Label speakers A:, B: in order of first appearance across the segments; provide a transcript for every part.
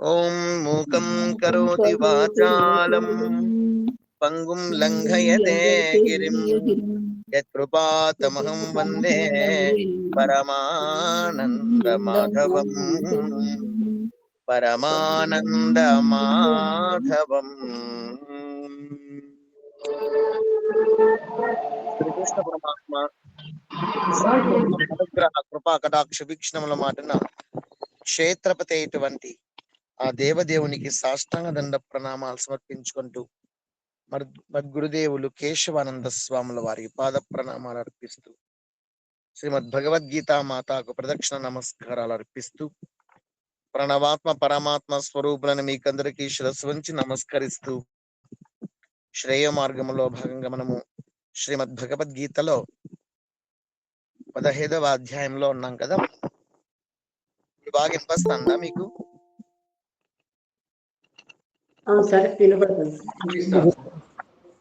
A: ఓం మూకం కరోతి వాచాలం పంగుం లంఘయతే గిరిం యత్కృపాతమహం వందే పరమానంద మాధవం పరమానంద మాధవం. శ్రీకృష్ణ పరమాత్మ అనుగ్రహ కృపా కటాక్ష వీక్షణముల మాటన క్షేత్రపతి అయినటువంటి ఆ దేవదేవునికి సాష్టాంగ దండ ప్రణామాలు సమర్పించుకుంటూ మద్గురుదేవులు కేశవానంద స్వాముల వారికి పాద ప్రణామాలు అర్పిస్తూ శ్రీమద్ భగవద్గీత మాతాకు ప్రదక్షిణ నమస్కారాలు అర్పిస్తూ ప్రణవాత్మ పరమాత్మ స్వరూపులను మీకందరికీ శిరస్సు వంచి నమస్కరిస్తూ శ్రేయ మార్గంలో భాగంగా మనము శ్రీమద్ భగవద్గీతలో 15వ అధ్యాయంలో ఉన్నాం కదా. బాగా వినిపిస్తుందా మీకు?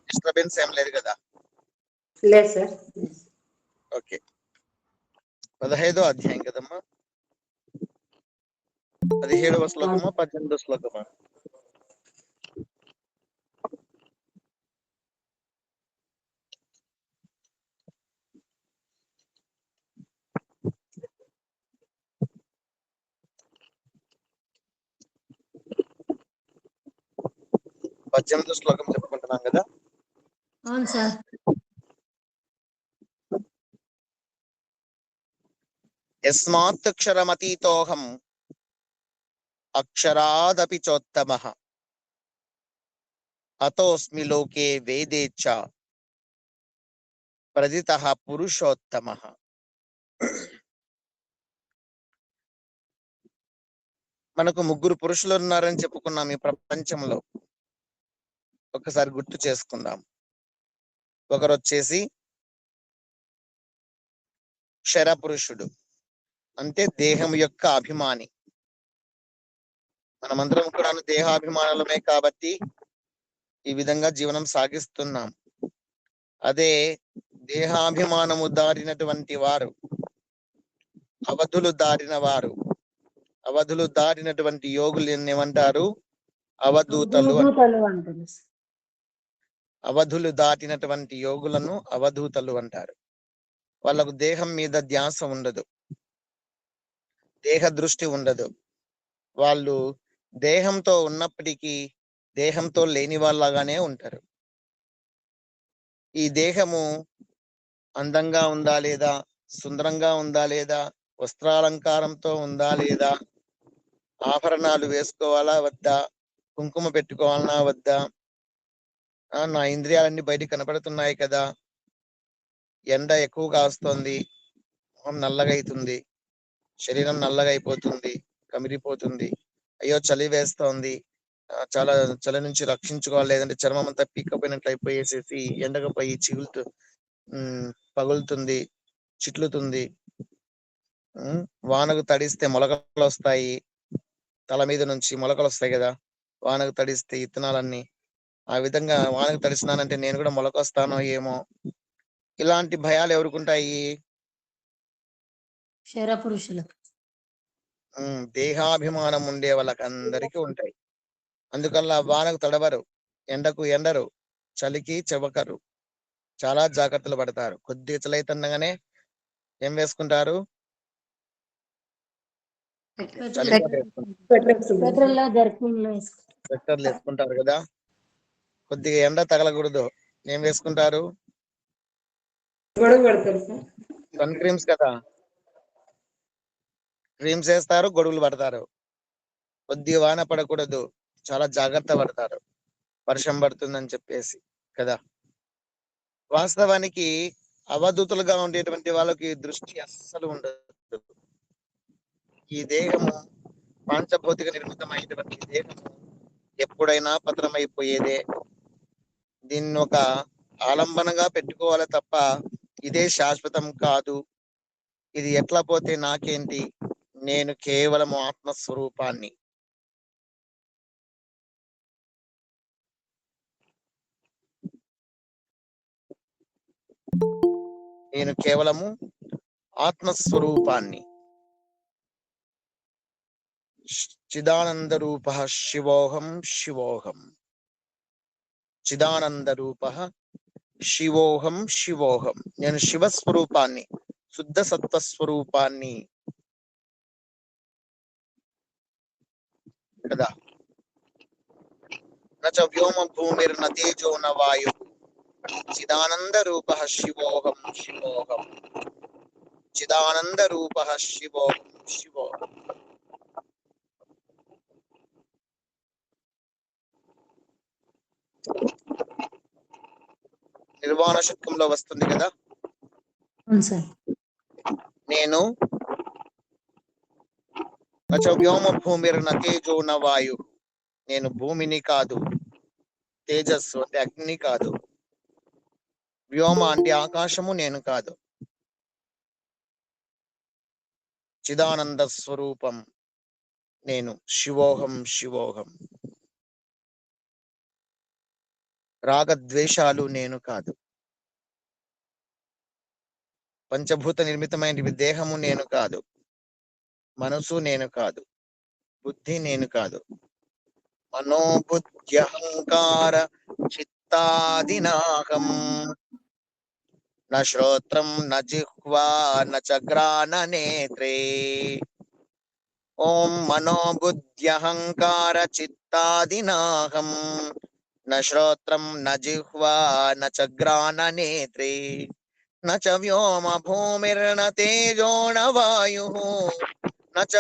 A: డిస్టర్బెన్స్ ఏం లేదు కదా?
B: లేదు సార్.
A: ఓకే, 15వ అధ్యాయం కదమ్మా. 17వ శ్లోకమా 18వ శ్లోకమా? పద్దెనిమిదో శ్లోకం చెప్పుకుంటున్నాం కదా.
B: అవును సార్.
A: యస్మాత్ అక్షరమతీతోహం అక్షరాదపి చోత్తమః అతోస్మి లోకే వేదే చ ప్రదితః పురుషోత్తమః. మనకు ముగ్గురు పురుషులు ఉన్నారని చెప్పుకున్నాం ఈ ప్రపంచంలో. ఒకసారి గుర్తు చేసుకుందాం. ఒకరు వచ్చేసి క్షరపురుషుడు, అంటే దేహం యొక్క అభిమాని. మనమందరం కూడా దేహాభిమానులమే కాబట్టి ఈ విధంగా జీవనం సాగిస్తున్నాం. అదే దేహాభిమానము దారినటువంటి వారు, అవధులు దారిన వారు, అవధులు దారినటువంటి యోగులు ఏమంటారు? అవధూతలు. అవధులు దాటినటువంటి యోగులను అవధూతలు అంటారు. వాళ్ళకు దేహం మీద ధ్యాస ఉండదు, దేహ దృష్టి ఉండదు. వాళ్ళు దేహంతో ఉన్నప్పటికీ దేహంతో లేని వాళ్ళగానే ఉంటారు. ఈ దేహము అందంగా ఉందా లేదా, సుందరంగా ఉందా లేదా, వస్త్రాలంకారంతో ఉందా లేదా, ఆభరణాలు వేసుకోవాలా వద్దా, కుంకుమ పెట్టుకోవాలన్నా వద్దా, నా ఇంద్రియాలన్నీ బయట కనపడుతున్నాయి కదా, ఎండ ఎక్కువగా వస్తుంది, మొహం నల్లగా అవుతుంది, శరీరం నల్లగా అయిపోతుంది, కమిరిపోతుంది, అయ్యో చలి వేస్తోంది, చాలా చలి నుంచి రక్షించుకోవాలి, లేదంటే చర్మం అంతా పీక్కపోయినట్లు అయిపోయేసేసి ఎండకు పోయి పగులుతుంది, చిట్లుతుంది, వానకు తడిస్తే మొలకలు వస్తాయి, తల మీద నుంచి మొలకలు వస్తాయి కదా, వానకు తడిస్తే ఇత్తనాలన్నీ. ఆ విధంగా వానకు తడిసినానంటే నేను కూడా మొలకొస్తానో ఏమో, ఇలాంటి భయాలు ఎవరుకుంటాయి?
B: క్షరపురుషులకు.
A: దేహాభిమానం ఉండే వాళ్ళకి అందరికీ ఉంటాయి. అందుకల్లా వానకు తడవరు, ఎండకు ఎండరు, చలికి చెవకరు, చాలా జాగ్రత్తలు పడతారు. కొద్దిగా చలైతుండగానే ఏం వేసుకుంటారు? స్వెట్టర్లు వేసుకుంటారు కదా. కొద్దిగా ఎండ తగలకూడదు, ఏం వేసుకుంటారు? సన్ క్రీమ్స్ కదా, క్రీమ్స్ వేస్తారు, గొడుగులు పడతారు. కొద్దిగా వాన పడకూడదు, చాలా జాగ్రత్త పడతారు, వర్షం పడుతుందని చెప్పేసి కదా. వాస్తవానికి అవధూతులుగా ఉండేటువంటి వాళ్ళకి దృష్టి అస్సలు ఉండదు. ఈ దేహము పాంచభౌతిక నిర్మితమైనటువంటి దేహము ఎప్పుడైనా పతనమైపోయేదే. దీన్ని ఒక ఆలంబనగా పెట్టుకోవాలి తప్ప ఇదే శాశ్వతం కాదు. ఇది ఎట్లా పోతే నాకేంటి, నేను కేవలం ఆత్మస్వరూపాన్ని. నేను కేవలము ఆత్మస్వరూపాన్ని. చిదానంద రూప శివోహం శివోహం. చిదానంద రూప శివోహం శివోహం. నేను శివస్వరూపాన్ని, శుద్ధ సత్వస్వరూపాన్ని కదా. నచ వ్యోమ భూమిర్న తేజో న వాయు చిదానంద రూప శివోహం శివోహం. చిదానంద రూప శివోహం శివోహం. నిర్వాణ శతకంలో వస్తుంది కదా,
B: అవును సార్.
A: నేను నచ వ్యోమ భూమిర్న తేజో న వాయు. నేను భూమిని కాదు, తేజస్సు అంటే అగ్ని కాదు, వ్యోమ అంటే ఆకాశము నేను కాదు. చిదానంద స్వరూపం నేను, శివోహం శివోహం. రాగద్వేషాలు నేను కాదు. పంచభూత నిర్మితమైన దేహము నేను కాదు, మనసు నేను కాదు, బుద్ధి నేను కాదు. మనోబుద్ధ్యహంకార చిత్తాదినాహం న శ్రోత్రం న జిహ్వా న చ గ్రాణ నేత్రే. ఓం మనోబుద్ధ్యహంకార చిత్తాదినాహం న శ్రోత్రం న జిహ్వా న చ గ్రాణ నేత్రే. న చ వ్యోమ భూమిర్న తేజో న వాయుః న చ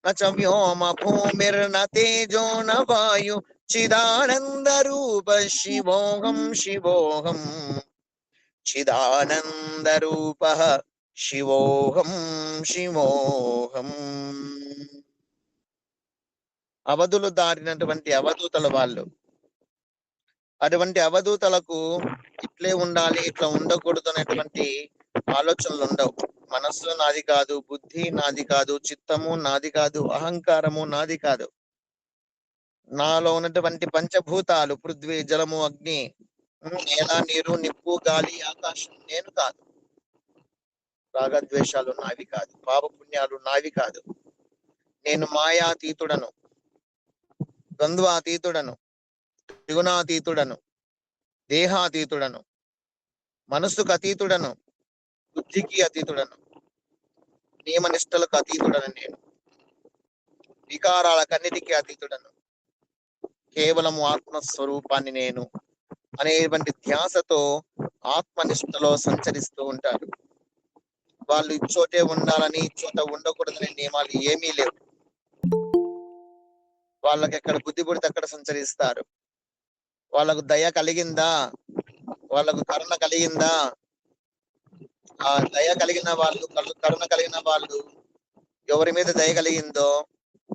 A: న చ వ్యోమ భూమిర్న తేజో న వాయు. చిదానంద రూప శివోహం శివోహం. చిదానంద రూప శివోహం శివోహం. అవధులు దారినటువంటి అవధూతల వాళ్ళు. అటువంటి అవధూతలకు ఇట్లే ఉండాలి, ఇట్లా ఉండకూడదు అనేటువంటి ఆలోచనలు ఉండవు. మనస్సు నాది కాదు, బుద్ధి నాది కాదు, చిత్తము నాది కాదు, అహంకారము నాది కాదు. నాలో ఉన్నటువంటి పంచభూతాలు పృథ్వీ జలము అగ్ని నేల నీరు నిప్పు గాలి ఆకాశం నేను కాదు. రాగద్వేషాలు నావి కాదు, పాపపుణ్యాలు నావి కాదు. నేను మాయాతీతుడను, ద్వంద్వాతీతుడను, త్రిగుణాతీతుడను, దేహాతీతుడను, మనస్సుకు అతీతుడను, బుద్ధికి అతీతుడను, నియమనిష్టలకు అతీతుడను. నేను వికారాలకన్నిటికీ అతీతుడను. కేవలము ఆత్మస్వరూపాన్ని నేను అనేటువంటి ధ్యాసతో ఆత్మనిష్టలో సంచరిస్తూ ఉంటారు. వాళ్ళు ఇచ్చోటే ఉండాలని, ఇచ్చోట ఉండకూడదనే నియమాలు ఏమీ లేవు. వాళ్ళకి ఎక్కడ బుద్ధి పుడితే అక్కడ సంచరిస్తారు. వాళ్ళకు దయ కలిగిందా, వాళ్ళకు కరుణ కలిగిందా, ఆ దయ కలిగిన వాళ్ళు, కరుణ కలిగిన వాళ్ళు ఎవరి మీద దయ కలిగిందో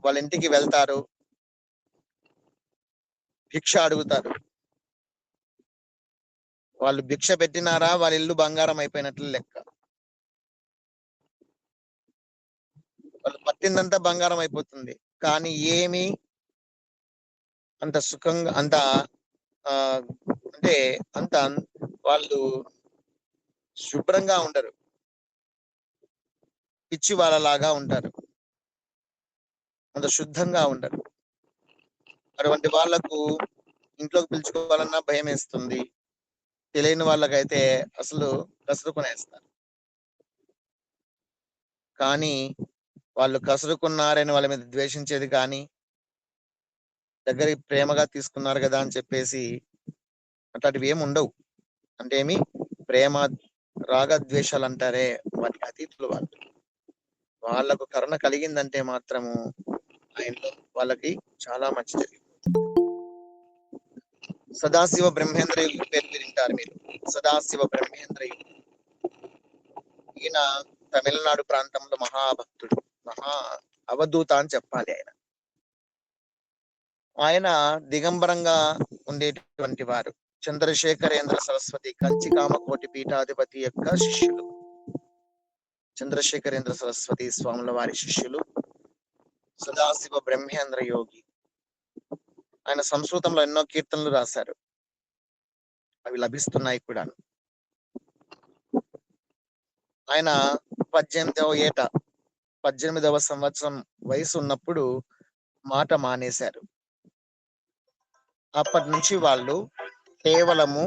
A: వాళ్ళ ఇంటికి వెళ్తారు, భిక్ష అడుగుతారు. వాళ్ళు భిక్ష పెట్టినారా వాళ్ళ ఇల్లు బంగారం అయిపోయినట్లు లెక్క. వాళ్ళు పట్టిందంతా బంగారం అయిపోతుంది, కానీ ఏమి అంత సుఖంగా అంత అంటే అంత వాళ్ళు శుభ్రంగా ఉండరు, పిచ్చి వాళ్ళలాగా ఉంటారు, అంత శుద్ధంగా ఉండరు. అటువంటి వాళ్లకు ఇంట్లోకి పిలుచుకోవాలన్నా భయం వేస్తుంది. తెలియని వాళ్ళకైతే అసలు కసురుకునేస్తారు. కానీ వాళ్ళు కసురుకున్నారని వాళ్ళ మీద ద్వేషించేది కానీ, దగ్గరికి ప్రేమగా తీసుకున్నారు కదా అని చెప్పేసి అట్లాంటివి ఏమి ఉండవు. అంటే ఏమి ప్రేమ రాగద్వేషాలు అంటారే వాటికి అతీతులు వాళ్ళు. వాళ్ళకు కరుణ కలిగిందంటే మాత్రము ఆయనలో వాళ్ళకి చాలా మంచి జరిగింది. సదాశివ బ్రహ్మేంద్ర యుగం పేరు వింటారు మీరు. సదాశివ బ్రహ్మేంద్ర యుగం ఈయన తమిళనాడు ప్రాంతంలో మహాభక్తుడు, మహా అవధూత అని చెప్పాలి. ఆయన దిగంబరంగా ఉండేటటువంటి వారు. చంద్రశేఖరేంద్ర సరస్వతి కంచి కామకోటి పీఠాధిపతి యొక్క శిష్యులు. చంద్రశేఖరేంద్ర సరస్వతి స్వాముల వారి శిష్యులు సదాశివ బ్రహ్మేంద్ర యోగి. ఆయన సంస్కృతంలో ఎన్నో కీర్తనలు రాశారు, అవి లభిస్తున్నాయి కూడా. ఆయన 18వ సంవత్సరం వయసు ఉన్నప్పుడు మాట మానేశారు. అప్పటి నుంచి వాళ్ళు కేవలము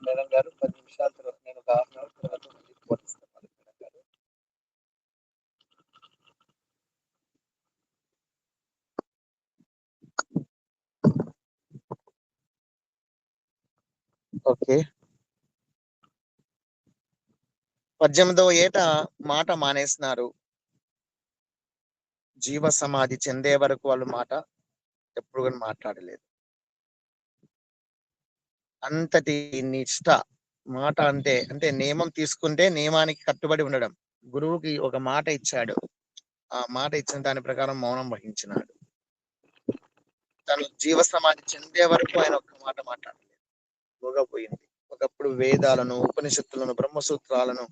A: మేడం గారు 10 నిమిషాల తర్వాత నేను ఒక హాఫ్ అన్ అవర్ తర్వాత మళ్ళీ ఫోన్ ఇస్తాను మేడం గారు. ఓకే. 18వ ఏట మాట మానేసినారు. జీవ సమాధి చెందే వరకు వాళ్ళు మాట ఎప్పుడు కూడా మాట్లాడలేదు. అంతటి నిష్ట మాట అంటే నియమం తీసుకుంటే నియమానికి కట్టుబడి ఉండడం. గురువుకి ఒక మాట ఇచ్చాడు. ఆ మాట ఇచ్చిన దాని ప్రకారం మౌనం వహించినాడు. తను జీవ సమాధి చెందే వరకు ఆయన ఒక్క మాట మాట్లాడలేదు. పోయింది. ఒకప్పుడు వేదాలను, ఉపనిషత్తులను, బ్రహ్మసూత్రాలను,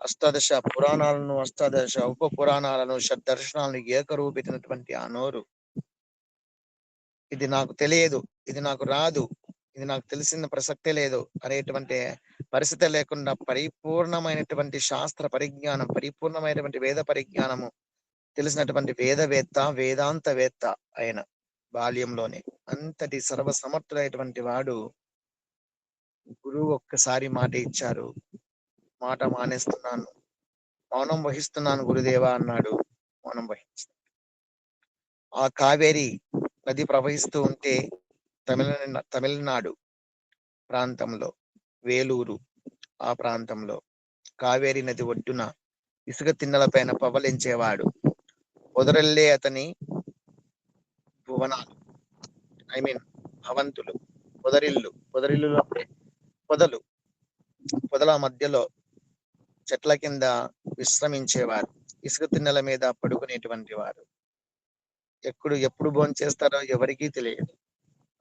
A: అష్టాదశ పురాణాలను, అష్టాదశ ఉప పురాణాలను, షడ్దర్శనాలను ఏకరూపెట్టినటువంటి ఆ నోరు ఇది నాకు తెలియదు, ఇది నాకు రాదు, ఇది నాకు తెలిసిన ప్రసక్తే లేదు అనేటువంటి పరిస్థితి లేకుండా పరిపూర్ణమైనటువంటి శాస్త్ర పరిజ్ఞానం, పరిపూర్ణమైనటువంటి వేద పరిజ్ఞానము తెలిసినటువంటి వేదవేత్త, వేదాంతవేత్త ఆయన బాల్యంలోనే అంతటి సర్వసమర్థుడైనటువంటి వాడు గురువు ఒక్కసారి మాట ఇచ్చారు. మాట మానేస్తున్నాను, మౌనం వహిస్తున్నాను గురుదేవా అన్నాడు. మౌనం వహించాడు. ఆ కావేరి నది ప్రవహిస్తూ ఉంటే తమిళనాడు ప్రాంతంలో, వేలూరు ఆ ప్రాంతంలో కావేరి నది ఒడ్డున ఇసుక తిన్నెల పైన పవలించేవాడు. పొదరెల్లే అతని భువనాలు, భవంతులు, పొదరిల్లు అంటే పొదల మధ్యలో చెట్ల కింద విశ్రమించేవారు. ఇసుక తిన్నెల మీద పడుకునేటువంటి వారు. ఎప్పుడు భోంచేస్తారో ఎవరికీ తెలియదు.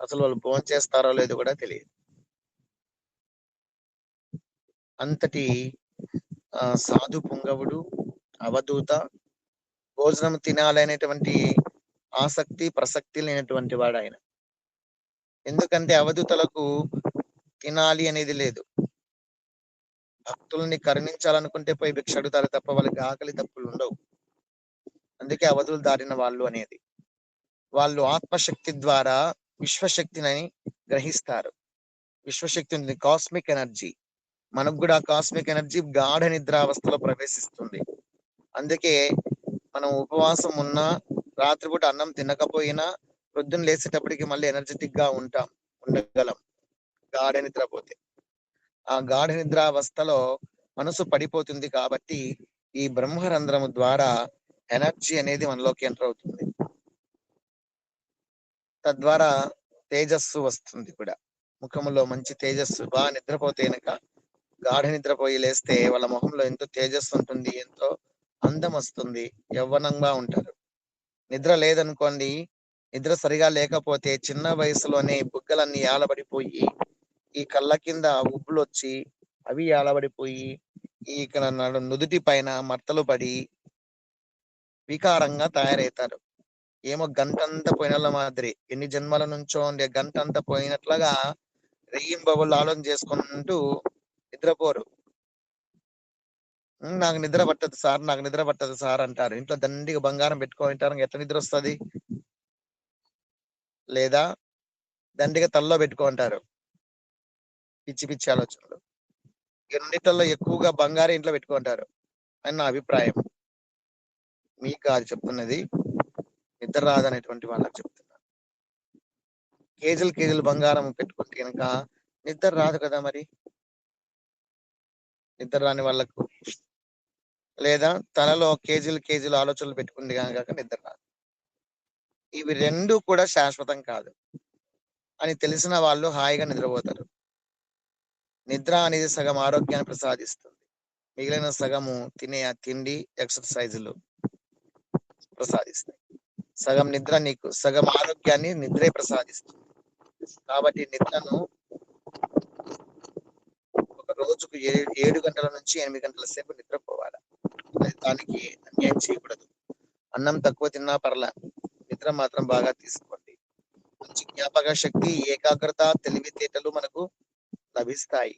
A: అసలు వాళ్ళు భోంచేస్తారో లేదో కూడా తెలియదు. అంతటి సాధు పుంగవుడు, అవధూత, భోజనం తినాలనేటువంటి ఆసక్తి ప్రసక్తి లేనటువంటి వాడు ఆయన. ఎందుకంటే అవధూతలకు తినాలి అనేది లేదు. భక్తుల్ని కరుణించాలనుకుంటే పోయి భిక్ష అడుగుతారు తప్ప వాళ్ళకి ఆకలి తప్పులు ఉండవు. అందుకే అవధులు దాటిన వాళ్ళు అనేది. వాళ్ళు ఆత్మశక్తి ద్వారా విశ్వశక్తిని గ్రహిస్తారు. విశ్వశక్తి ఉంది, కాస్మిక్ ఎనర్జీ. మనకు కూడా కాస్మిక్ ఎనర్జీ గాఢ నిద్రావస్థలో ప్రవేశిస్తుంది. అందుకే మనం ఉపవాసం ఉన్నా, రాత్రిపూట అన్నం తినకపోయినా, పొద్దున్న లేచేటప్పటికి మళ్ళీ ఎనర్జెటిక్ గా ఉండగలం గాఢ నిద్రపోతే. ఆ గాఢ నిద్రావస్థలో మనసు పడిపోతుంది కాబట్టి ఈ బ్రహ్మరంధ్రము ద్వారా ఎనర్జీ అనేది మనలోకి ఎంటర్ అవుతుంది. తద్వారా తేజస్సు వస్తుంది కూడా. ముఖంలో మంచి తేజస్సు. బాగా నిద్రపోతే కనుక, గాఢ నిద్రపోయి లేస్తే వాళ్ళ ముఖంలో ఎంతో తేజస్సు ఉంటుంది, ఎంతో అందం వస్తుంది, యవ్వనంగా ఉంటారు. నిద్ర లేదనుకోండి, నిద్ర సరిగా లేకపోతే చిన్న వయసులోనే బుగ్గలన్నీ ఏలబడిపోయి, ఈ కళ్ళ కింద ఉబ్బులు వచ్చి అవి ఏలబడిపోయి, ఈ ఇక్కడ నుదుటి పైన మట్టలు పడి వికారంగా తయారవుతారు. ఏమో గంటంతా పోయినట్ల మాదిరి, ఎన్ని జన్మల నుంచో ఉండే గంటంతా పోయినట్లుగా రెయ్యింబవళ్ళు ఆలోచన చేసుకుంటూ నిద్రపోరు. నాకు నిద్ర పట్టదు సార్, నాకు నిద్ర పట్టదు సార్ అంటారు. ఇంట్లో దండిగా బంగారం పెట్టుకుంటారు, ఎట్లా నిద్ర వస్తుంది? లేదా దండిగా తల్లో పెట్టుకుంటారు. పిచ్చి పిచ్చి ఆలోచనలు. ఈ రెండిట్లలో ఎక్కువగా బంగారం ఇంట్లో పెట్టుకుంటారు అని నా అభిప్రాయం. మీకు కాదు చెప్తున్నది, నిద్ర రాదనేటువంటి వాళ్ళకి చెప్తున్నా. కేజీలు బంగారం పెట్టుకుంటే కనుక నిద్ర రాదు కదా మరి. నిద్ర రాని వాళ్ళకు, లేదా తనలో కేజీలు ఆలోచనలు పెట్టుకుంది కనుక నిద్ర రాదు. ఇవి రెండు కూడా శాశ్వతం కాదు అని తెలిసిన వాళ్ళు హాయిగా నిద్రపోతారు. నిద్ర అనేది సగం ఆరోగ్యాన్ని ప్రసాదిస్తుంది, మిగిలిన సగము తినే ఆ తిండి, ఎక్సర్సైజులు ప్రసాదిస్తాయి. సగం నిద్ర నీకు, సగం ఆరోగ్యాన్ని నిద్రే ప్రసాదిస్తుంది. కాబట్టి నిద్రను ఒక రోజుకు 7 గంటల నుంచి 8 గంటల సేపు నిద్రపోవాలి. దానికి అన్యాయం చేయకూడదు. అన్నం తక్కువ తిన్నా పర్లే, నిద్ర మాత్రం బాగా తీసుకోండి. మంచి జ్ఞాపక శక్తి, ఏకాగ్రత, తెలివితేటలు మనకు లభిస్తాయి.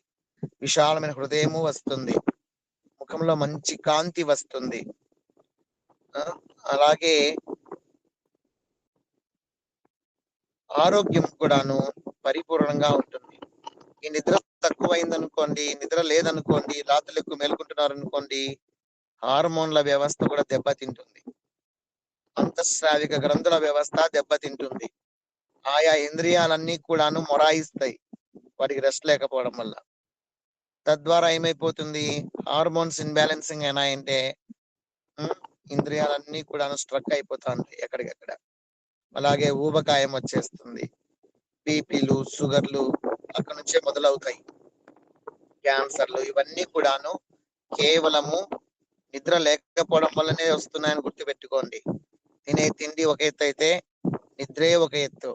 A: విశాలమైన హృదయము వస్తుంది. ముఖంలో మంచి కాంతి వస్తుంది. అలాగే ఆరోగ్యం కూడాను పరిపూర్ణంగా ఉంటుంది. ఈ నిద్ర తక్కువైందనుకోండి, నిద్ర లేదనుకోండి, రాత్రులు ఎక్కువ మేల్కుంటున్నారు అనుకోండి, హార్మోన్ల వ్యవస్థ కూడా దెబ్బతింటుంది. అంతఃస్రావిక గ్రంథుల వ్యవస్థ దెబ్బతింటుంది. ఆయా ఇంద్రియాలన్నీ కూడాను మొరాయిస్తాయి వాటికి రెస్ట్ లేకపోవడం వల్ల. తద్వారా ఏమైపోతుంది, హార్మోన్స్ ఇన్బ్యాలెన్సింగ్ అయినాయంటే ఇంద్రియాలన్నీ కూడాను స్ట్రక్ అయిపోతా ఉంటాయి ఎక్కడికక్కడ. అలాగే ఊబకాయం వచ్చేస్తుంది, బీపీలు, షుగర్లు అక్కడ నుంచే మొదలవుతాయి. క్యాన్సర్లు ఇవన్నీ కూడాను కేవలము నిద్ర లేకపోవడం వల్లనే వస్తున్నాయని గుర్తుపెట్టుకోండి. తినే తిండి ఒక ఎత్తు అయితే నిద్రే ఒక ఎత్తు.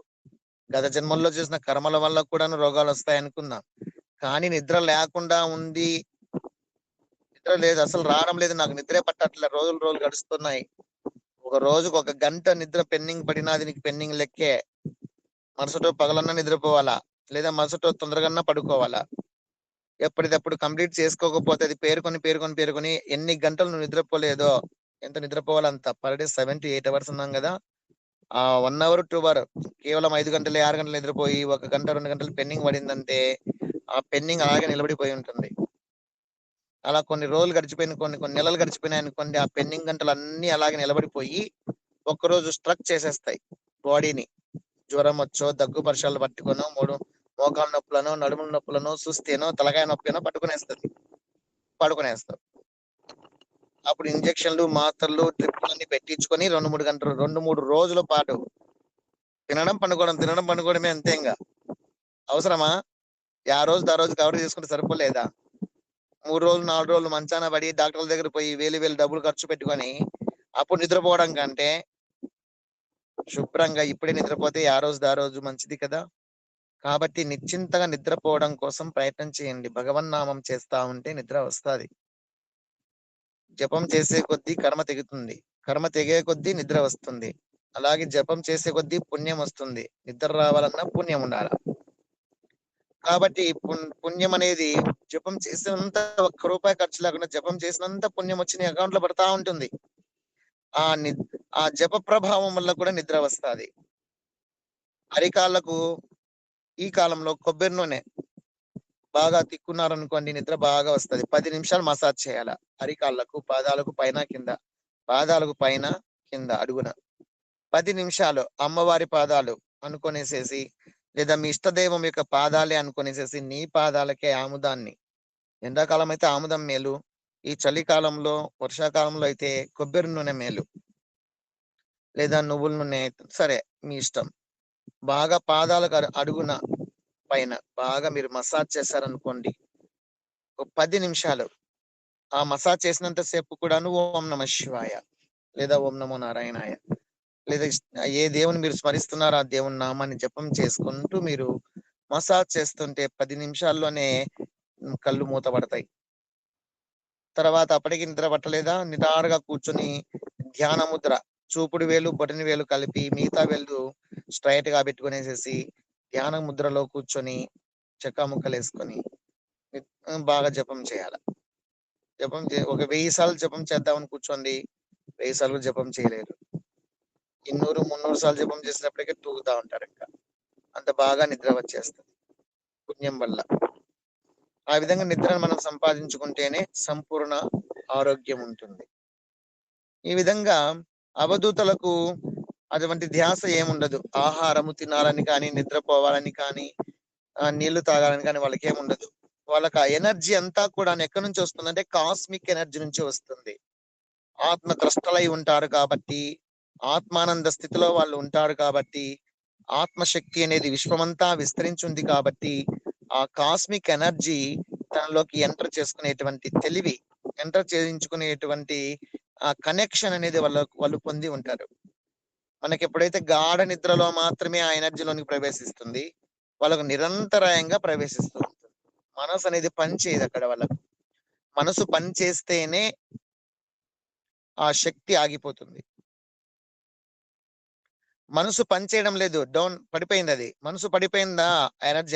A: గత జన్మల్లో చేసిన కర్మల వల్ల కూడాను రోగాలు వస్తాయి అనుకుందాం. కానీ నిద్ర లేకుండా ఉంది, నిద్ర లేదు, అసలు రావడం లేదు, నాకు నిద్రే పట్టట్లే, రోజులు గడుస్తున్నాయి. ఒక రోజుకు 1 గంట నిద్ర పెండింగ్ పడినా అది నీకు పెండింగ్ లెక్కే. మరుసటో పగలన్నా నిద్రపోవాలా, లేదా మరుసటో తొందరగా పడుకోవాలా. ఎప్పటికప్పుడు కంప్లీట్ చేసుకోకపోతే అది పేరుకొని ఎన్ని గంటలు నువ్వు నిద్రపోలేదో, ఎంత నిద్రపోవాలంత. పర్ డే 7 to 8 అవర్స్ ఉన్నాం కదా, ఆ 1 అవర్ 2 అవర్ కేవలం 5 గంటలు 6 గంటలు నిద్రపోయి 1 గంట 2 గంటలు పెండింగ్ పడిందంటే ఆ పెండింగ్ అలాగే నిలబడిపోయి ఉంటుంది. అలా కొన్ని రోజులు గడిచిపోయిన, కొన్ని నెలలు గడిచిపోయినాయి అనుకోండి, ఆ పెండింగ్ గంటలు అన్ని అలాగే నిలబడిపోయి ఒక్కరోజు స్ట్రక్ చేసేస్తాయి బాడీని. జ్వరం వచ్చో, దగ్గు పరిసరాలు పట్టుకోనో, మోకాళ్ళ నొప్పులను, నడుముల నొప్పులను, సుస్తేనో, తలకాయ నొప్పినో పడుకునేస్తాం. అప్పుడు ఇంజక్షన్లు, మాత్రలు, డ్రిప్లు అన్ని పెట్టించుకొని 2-3 రోజుల పాటు తినడం పండుకోవడమే అంతే. ఇంకా అవసరమా? ఆ రోజు కవర్ చేసుకుంటే సరిపోలేదా? 3 రోజులు 4 రోజులు మంచాన పడి డాక్టర్ల దగ్గర పోయి వేలు డబ్బులు ఖర్చు పెట్టుకొని అప్పుడు నిద్రపోవడం కంటే శుభ్రంగా ఇప్పుడే నిద్రపోతే ఆ రోజు మంచిది కదా. కాబట్టి నిశ్చింతగా నిద్రపోవడం కోసం ప్రయత్నం చేయండి. భగవన్నామం చేస్తా ఉంటే నిద్ర వస్తుంది. జపం చేసే కొద్దీ కర్మ తెగుతుంది, కర్మ తెగే కొద్దీ నిద్ర వస్తుంది. అలాగే జపం చేసే కొద్దీ పుణ్యం వస్తుంది. నిద్ర రావాలన్నా పుణ్యం ఉండాలి. కాబట్టి పుణ్యం అనేది జపం చేసినంత 1 రూపాయి ఖర్చు లేకుండా జపం చేసినంత పుణ్యం వచ్చి నీ అకౌంట్ లో పడతా ఉంటుంది. ఆ జప ప్రభావం వల్ల కూడా నిద్ర వస్తుంది. అరికాళ్ళకు ఈ కాలంలో కొబ్బరి నూనె బాగా తిక్కున్నారనుకోండి, నిద్ర బాగా వస్తుంది. 10 నిమిషాలు మసాజ్ చేయాల అరికాళ్ళకు, పాదాలకు పైన కింద, పాదాలకు పైన కింద అడుగున 10 నిమిషాలు. అమ్మవారి పాదాలు అనుకొనేసేసి, లేదా మీ ఇష్టదైవం యొక్క పాదాలే అనుకొనేసేసి నీ పాదాలకే ఆముదాన్ని, ఎండాకాలం అయితే ఆముదం మేలు, ఈ చలికాలంలో వర్షాకాలంలో అయితే కొబ్బరి నూనె మేలు, లేదా నువ్వుల నూనె, సరే మీ ఇష్టం. బాగా పాదాలకు అడుగున పైన బాగా మీరు మసాజ్ చేశారనుకోండి, 10 నిమిషాలు. ఆ మసాజ్ చేసినంత సేపు కూడాను ఓం నమ శివాయ, లేదా ఓం నమో నారాయణాయ, లేదా ఏ దేవుని మీరు స్మరిస్తున్నారో ఆ దేవుని నామాన్ని జపం చేసుకుంటూ మీరు మసాజ్ చేస్తుంటే 10 నిమిషాల్లోనే కళ్ళు మూతపడతాయి. తర్వాత అప్పటికి నిద్ర పట్టలేదా, నిటారుగా కూర్చొని ధ్యాన ముద్ర, చూపుడు వేలు బొటని వేలు కలిపి మిగతా వేలు స్ట్రైట్ గా పెట్టుకునేసేసి ధ్యాన ముద్రలో కూర్చొని చెక్క ముక్కలు వేసుకొని బాగా జపం చేయాలి. ఒక 1000 సార్లు జపం చేద్దామని కూర్చోండి, 1000 సార్లు జపం చేయలేరు. 200-300 సార్లు జపం చేసినప్పటికీ తూగుతా ఉంటారు. ఇంకా అంత బాగా నిద్ర వచ్చేస్తుంది పుణ్యం వల్ల. ఆ విధంగా నిద్రను మనం సంపాదించుకుంటేనే సంపూర్ణ ఆరోగ్యం ఉంటుంది. ఈ విధంగా అవధూతలకు అటువంటి ధ్యాస ఏముండదు. ఆహారము తినాలని కానీ, నిద్రపోవాలని కానీ, నీళ్లు తాగాలని కానీ వాళ్ళకి ఏముండదు. వాళ్ళకి ఆ ఎనర్జీ అంతా కూడా ఎక్కడి నుంచి వస్తుందంటే కాస్మిక్ ఎనర్జీ నుంచి వస్తుంది. ఆత్మ ద్రష్టలై ఉంటారు కాబట్టి, ఆత్మానంద స్థితిలో వాళ్ళు ఉంటారు కాబట్టి, ఆత్మశక్తి అనేది విశ్వమంతా విస్తరించింది కాబట్టి, ఆ కాస్మిక్ ఎనర్జీ తనలోకి ఎంటర్ చేసుకునేటువంటి తెలివి, ఎంటర్ చేయించుకునేటువంటి ఆ కనెక్షన్ అనేది వాళ్ళు పొంది ఉంటారు. మనకి ఎప్పుడైతే గాఢ నిద్రలో మాత్రమే ఆ ఎనర్జీలోనికి ప్రవేశిస్తుంది, వాళ్ళకు నిరంతరాయంగా ప్రవేశిస్తూ ఉంటుంది. మనసు అనేది పని చేయదు అక్కడ. వాళ్ళకు మనసు పని చేస్తేనే ఆ శక్తి ఆగిపోతుంది. మనసు పనిచేయడం లేదు. డౌన్ పడిపోయింది అది. మనసు పడిపోయిందా, ఎనర్జీ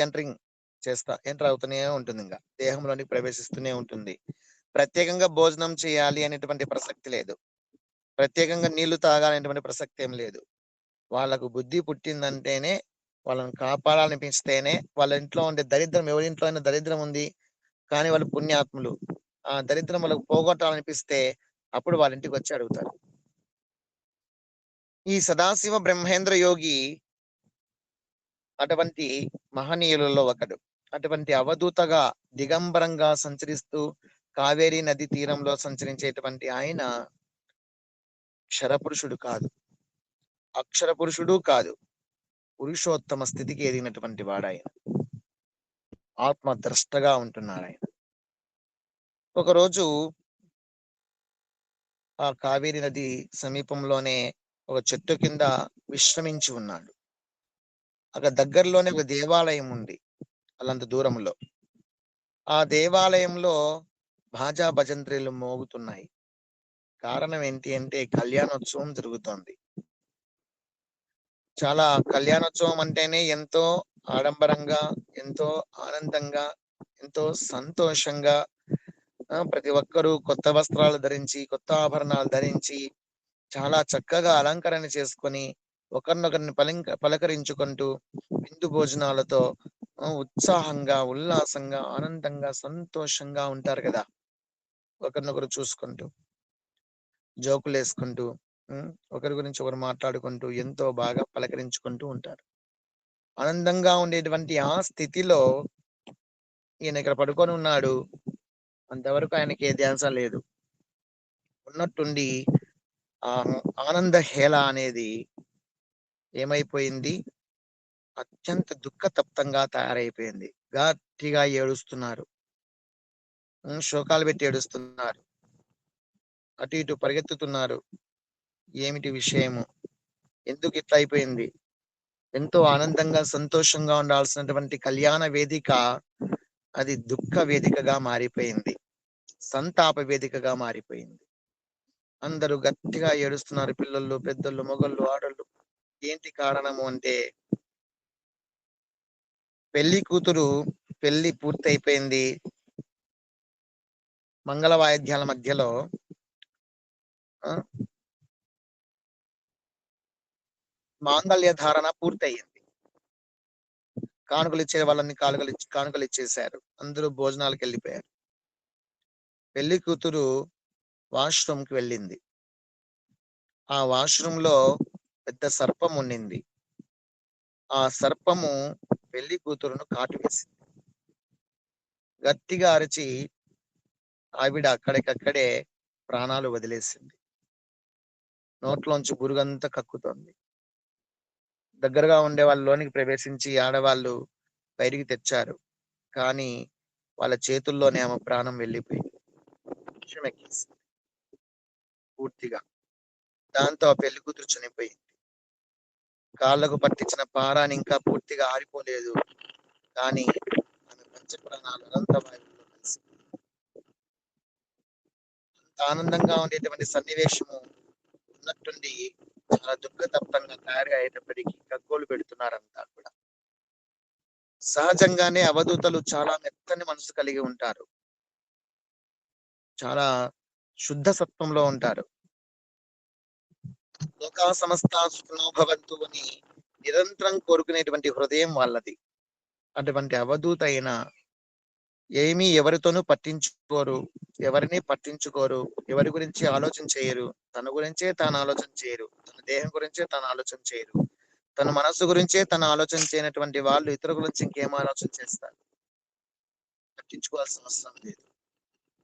A: ఎంటర్ అవుతూనే ఉంటుంది ఇంగ. దేహంలోనికి ప్రవేశిస్తూనే ఉంటుంది. ప్రత్యేకంగా భోజనం చేయాలి అనేటువంటి ప్రసక్తి లేదు. ప్రత్యేకంగా నీళ్లు తాగాలనేటువంటి ప్రసక్తి ఏం లేదు. వాళ్ళకు బుద్ధి పుట్టిందంటేనే, వాళ్ళని కాపాడాలనిపిస్తేనే, వాళ్ళ ఇంట్లో ఉండే దరిద్రం, ఎవరి ఇంట్లో అయినా దరిద్రం ఉంది, కానీ వాళ్ళు పుణ్యాత్ములు. ఆ దరిద్రం వాళ్ళకు పోగొట్టాలనిపిస్తే అప్పుడు వాళ్ళ ఇంటికి వచ్చి అడుగుతారు. ఈ సదాశివ బ్రహ్మేంద్ర యోగి అటువంటి మహనీయులలో ఒకడు. అటువంటి అవధూతగా దిగంబరంగా సంచరిస్తూ కావేరీ నది తీరంలో సంచరించేటువంటి ఆయన క్షరపురుషుడు కాదు, అక్షర పురుషుడు కాదు, పురుషోత్తమ స్థితికి ఎదిగినటువంటి వాడాయన. ఆత్మద్రష్టగా ఉంటున్నాడు ఆయన. ఒకరోజు ఆ కావేరీ నది సమీపంలోనే ఒక చెట్టు కింద విశ్రమించి ఉన్నాడు. అక్కడ దగ్గరలోనే ఒక దేవాలయం ఉంది, అల్లంత దూరంలో. ఆ దేవాలయంలో భాజా భజంత్రీలు మోగుతున్నాయి. కారణం ఏంటి అంటే కళ్యాణోత్సవం జరుగుతోంది. చాలా కళ్యాణోత్సవం అంటేనే ఎంతో ఆడంబరంగా, ఎంతో ఆనందంగా, ఎంతో సంతోషంగా, ప్రతి ఒక్కరూ కొత్త వస్త్రాలు ధరించి, కొత్త ఆభరణాలు ధరించి, చాలా చక్కగా అలంకరణ చేసుకొని, ఒకరినొకరిని పలకరించుకుంటూ, విందు భోజనాలతో ఉత్సాహంగా, ఉల్లాసంగా, ఆనందంగా, సంతోషంగా ఉంటారు కదా. ఒకరినొకరు చూసుకుంటూ, జోకులేసుకుంటూ, ఒకరి గురించి ఒకరు మాట్లాడుకుంటూ, ఎంతో బాగా పలకరించుకుంటూ ఉంటారు. ఆనందంగా ఉండేటువంటి ఆ స్థితిలో ఈయన ఇక్కడ పడుకొని ఉన్నాడు. అంతవరకు ఆయనకి ఏ ధ్యాస లేదు. ఉన్నట్టుండి ఆ ఆనంద హేళ అనేది ఏమైపోయింది, అత్యంత దుఃఖతప్తంగా తయారైపోయింది. గట్టిగా ఏడుస్తున్నారు. శోకాలు పెట్టి ఏడుస్తున్నారు. అటు ఇటు పరిగెత్తుతున్నారు. ఏమిటి విషయము, ఎందుకు ఇట్లా అయిపోయింది? ఎంతో ఆనందంగా, సంతోషంగా ఉండాల్సినటువంటి కళ్యాణ వేదిక అది దుఃఖ వేదికగా మారిపోయింది, సంతాప వేదికగా మారిపోయింది. అందరూ గట్టిగా ఏడుస్తున్నారు. పిల్లలు, పెద్దలు, మొగళ్ళు, ఆడళ్ళు. ఏంటి కారణము అంటే, పెళ్లి కూతురు పెళ్లి పూర్తయిపోయింది. మంగళ వాయిద్యాల మధ్యలో మాంగళ్య ధారణ పూర్తయింది. కానుకలు ఇచ్చే వాళ్ళని కానుకలు ఇచ్చేశారు. అందరూ భోజనాలకు వెళ్ళిపోయారు. పెళ్లి కూతురు వాష్రూమ్ కి వెళ్ళింది. ఆ వాష్రూమ్ లో పెద్ద సర్పం ఉండింది. ఆ సర్పము పెళ్లి కూతురును కాటు వేసింది. గట్టిగా అరిచి ఆవిడ అక్కడికక్కడే ప్రాణాలు వదిలేసింది. నోట్లోంచి బురుగంతా కక్కుతోంది. దగ్గరగా ఉండే వాళ్ళ లోనికి ప్రవేశించి ఆడవాళ్ళు బయటికి తెచ్చారు. కానీ వాళ్ళ చేతుల్లోనే ఆమె ప్రాణం వెళ్ళిపోయింది. విషం ఎక్కేసింది పూర్తిగా. దాంతో ఆ పెళ్లి కూతురు చనిపోయింది. కాళ్ళకు పట్టించిన పారాని ఇంకా పూర్తిగా ఆరిపోలేదు, కానీ ఆమె పంచ ప్రాణాలు అనంత వాయువుల్లో కలిసి ఆనందంగా ఉండేటువంటి సన్నివేశము ఉన్నట్టుండి చాలా దుఃఖతప్తంగా తయారు అయ్యేటప్పటికీ గగ్గోలు పెడుతున్నారంతా కూడా. సహజంగానే అవధూతలు చాలా మెత్తని మనసు కలిగి ఉంటారు. చాలా శుద్ధ సత్వంలో ఉంటారు. లోకా సమస్త సుఖినో భవంతు అని నిరంతరం కోరుకునేటువంటి హృదయం వాళ్ళది. అటువంటి అవధూత అయిన ఏమీ ఎవరితోనూ పట్టించుకోరు, ఎవరిని పట్టించుకోరు, ఎవరి గురించి ఆలోచన చేయరు, తన గురించే తాను ఆలోచన చేయరు, తన దేహం గురించే తాను ఆలోచన చేయరు, తన మనస్సు గురించే తను ఆలోచన చేయనటువంటి వాళ్ళు ఇతరుల గురించి ఇంకేం ఆలోచన చేస్తారు? పట్టించుకోవాల్సిన అవసరం లేదు.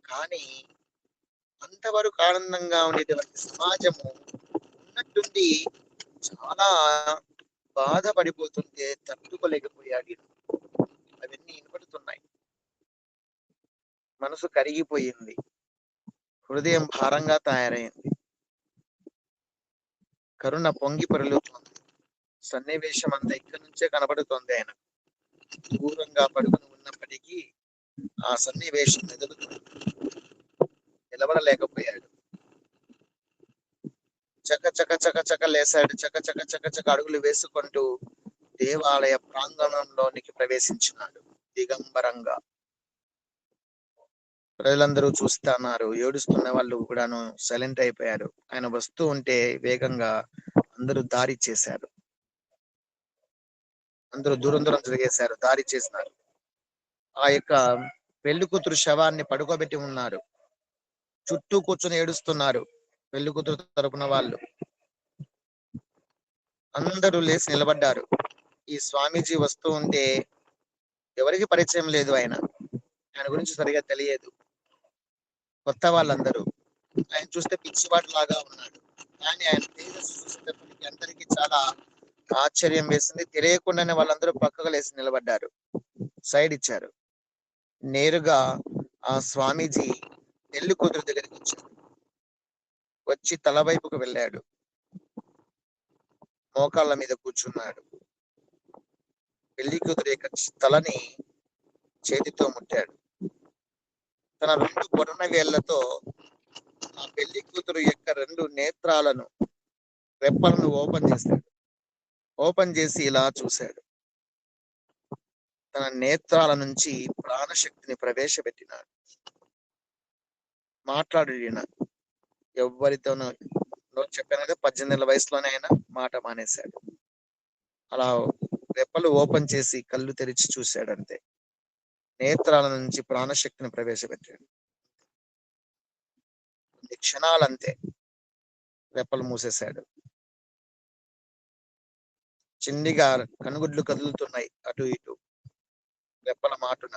A: కానీ అంతవరకు ఆనందంగా ఉండేటువంటి సమాజము ఉన్నట్టుండి చాలా బాధపడిపోతుంటే తట్టుకోలేకపోయాడు. అవన్నీ వినపడుతున్నాయి. మనసు కరిగిపోయింది. హృదయం భారంగా తయారైంది. కరుణ పొంగి పొరలుతోంది. సన్నివేశం అంతా ఇక్కడి నుంచే కనబడుతోంది. ఆయన దూరంగా పడుకుని ఉన్నప్పటికీ ఆ సన్నివేశం నిలబడలేకపోయాడు. చక చక చక చక లేసాడు. చక చక చక చక అడుగులు వేసుకుంటూ దేవాలయ ప్రాంగణంలోనికి ప్రవేశించినాడు దిగంబరంగా. ప్రజలందరూ చూస్తున్నారు. ఏడుస్తున్న వాళ్ళు కూడాను సైలెంట్ అయిపోయారు. ఆయన వస్తూ ఉంటే వేగంగా అందరూ దారి చేశారు. అందరూ దూరం దూరం తిరిగేశారు, దారి చేసినారు. ఆ యొక్క పెళ్లి కూతురు శవాన్ని పడుకోబెట్టి ఉన్నారు. చుట్టూ కూర్చొని ఏడుస్తున్నారు పెళ్లి కూతురు తరపున వాళ్ళు. అందరూ లేచి నిలబడ్డారు. ఈ స్వామీజీ వస్తూ ఉంటే ఎవరికి పరిచయం లేదు. ఆయన గురించి సరిగా తెలియదు. కొత్త వాళ్ళందరూ ఆయన చూస్తే పిచ్చివాడు లాగా ఉన్నాడు. కానీ ఆయన తేజస్సు చూసేటప్పటికి అందరికీ చాలా ఆశ్చర్యం వేసింది. తెలియకుండానే వాళ్ళందరూ పక్కకు లేచి నిలబడ్డారు, సైడ్ ఇచ్చారు. నేరుగా ఆ స్వామీజీ పెళ్లి కూతురు దగ్గరికి వచ్చాడు. వచ్చి తల వైపుకు వెళ్ళాడు. మోకాళ్ళ మీద కూర్చున్నాడు. పెళ్లి కూతురు యొక్క తలని చేతితో ముట్టాడు. తన 2 బొటన వేళ్లతో ఆ పెళ్లి కూతురు యొక్క 2 నేత్రాలను, రెప్పలను ఓపెన్ చేశాడు. ఓపెన్ చేసి ఇలా చూశాడు. తన నేత్రాల నుంచి ప్రాణశక్తిని ప్రవేశపెట్టినాడు. మాట్లాడు ఈయన. ఎవరితోనూ చెప్పాను కదా, 18 ఏళ్ల వయసులోనే ఆయన మాట మానేశాడు. అలా రెప్పలు ఓపెన్ చేసి కళ్ళు తెరిచి చూశాడు అంతే. నేత్రాల నుంచి ప్రాణశక్తిని ప్రవేశపెట్టాడు. కొన్ని క్షణాలంతే రెప్పలు మూసేశాడు. చిన్నిగా కనుగుడ్లు కదులుతున్నాయి అటు ఇటు రెప్పల మాటున.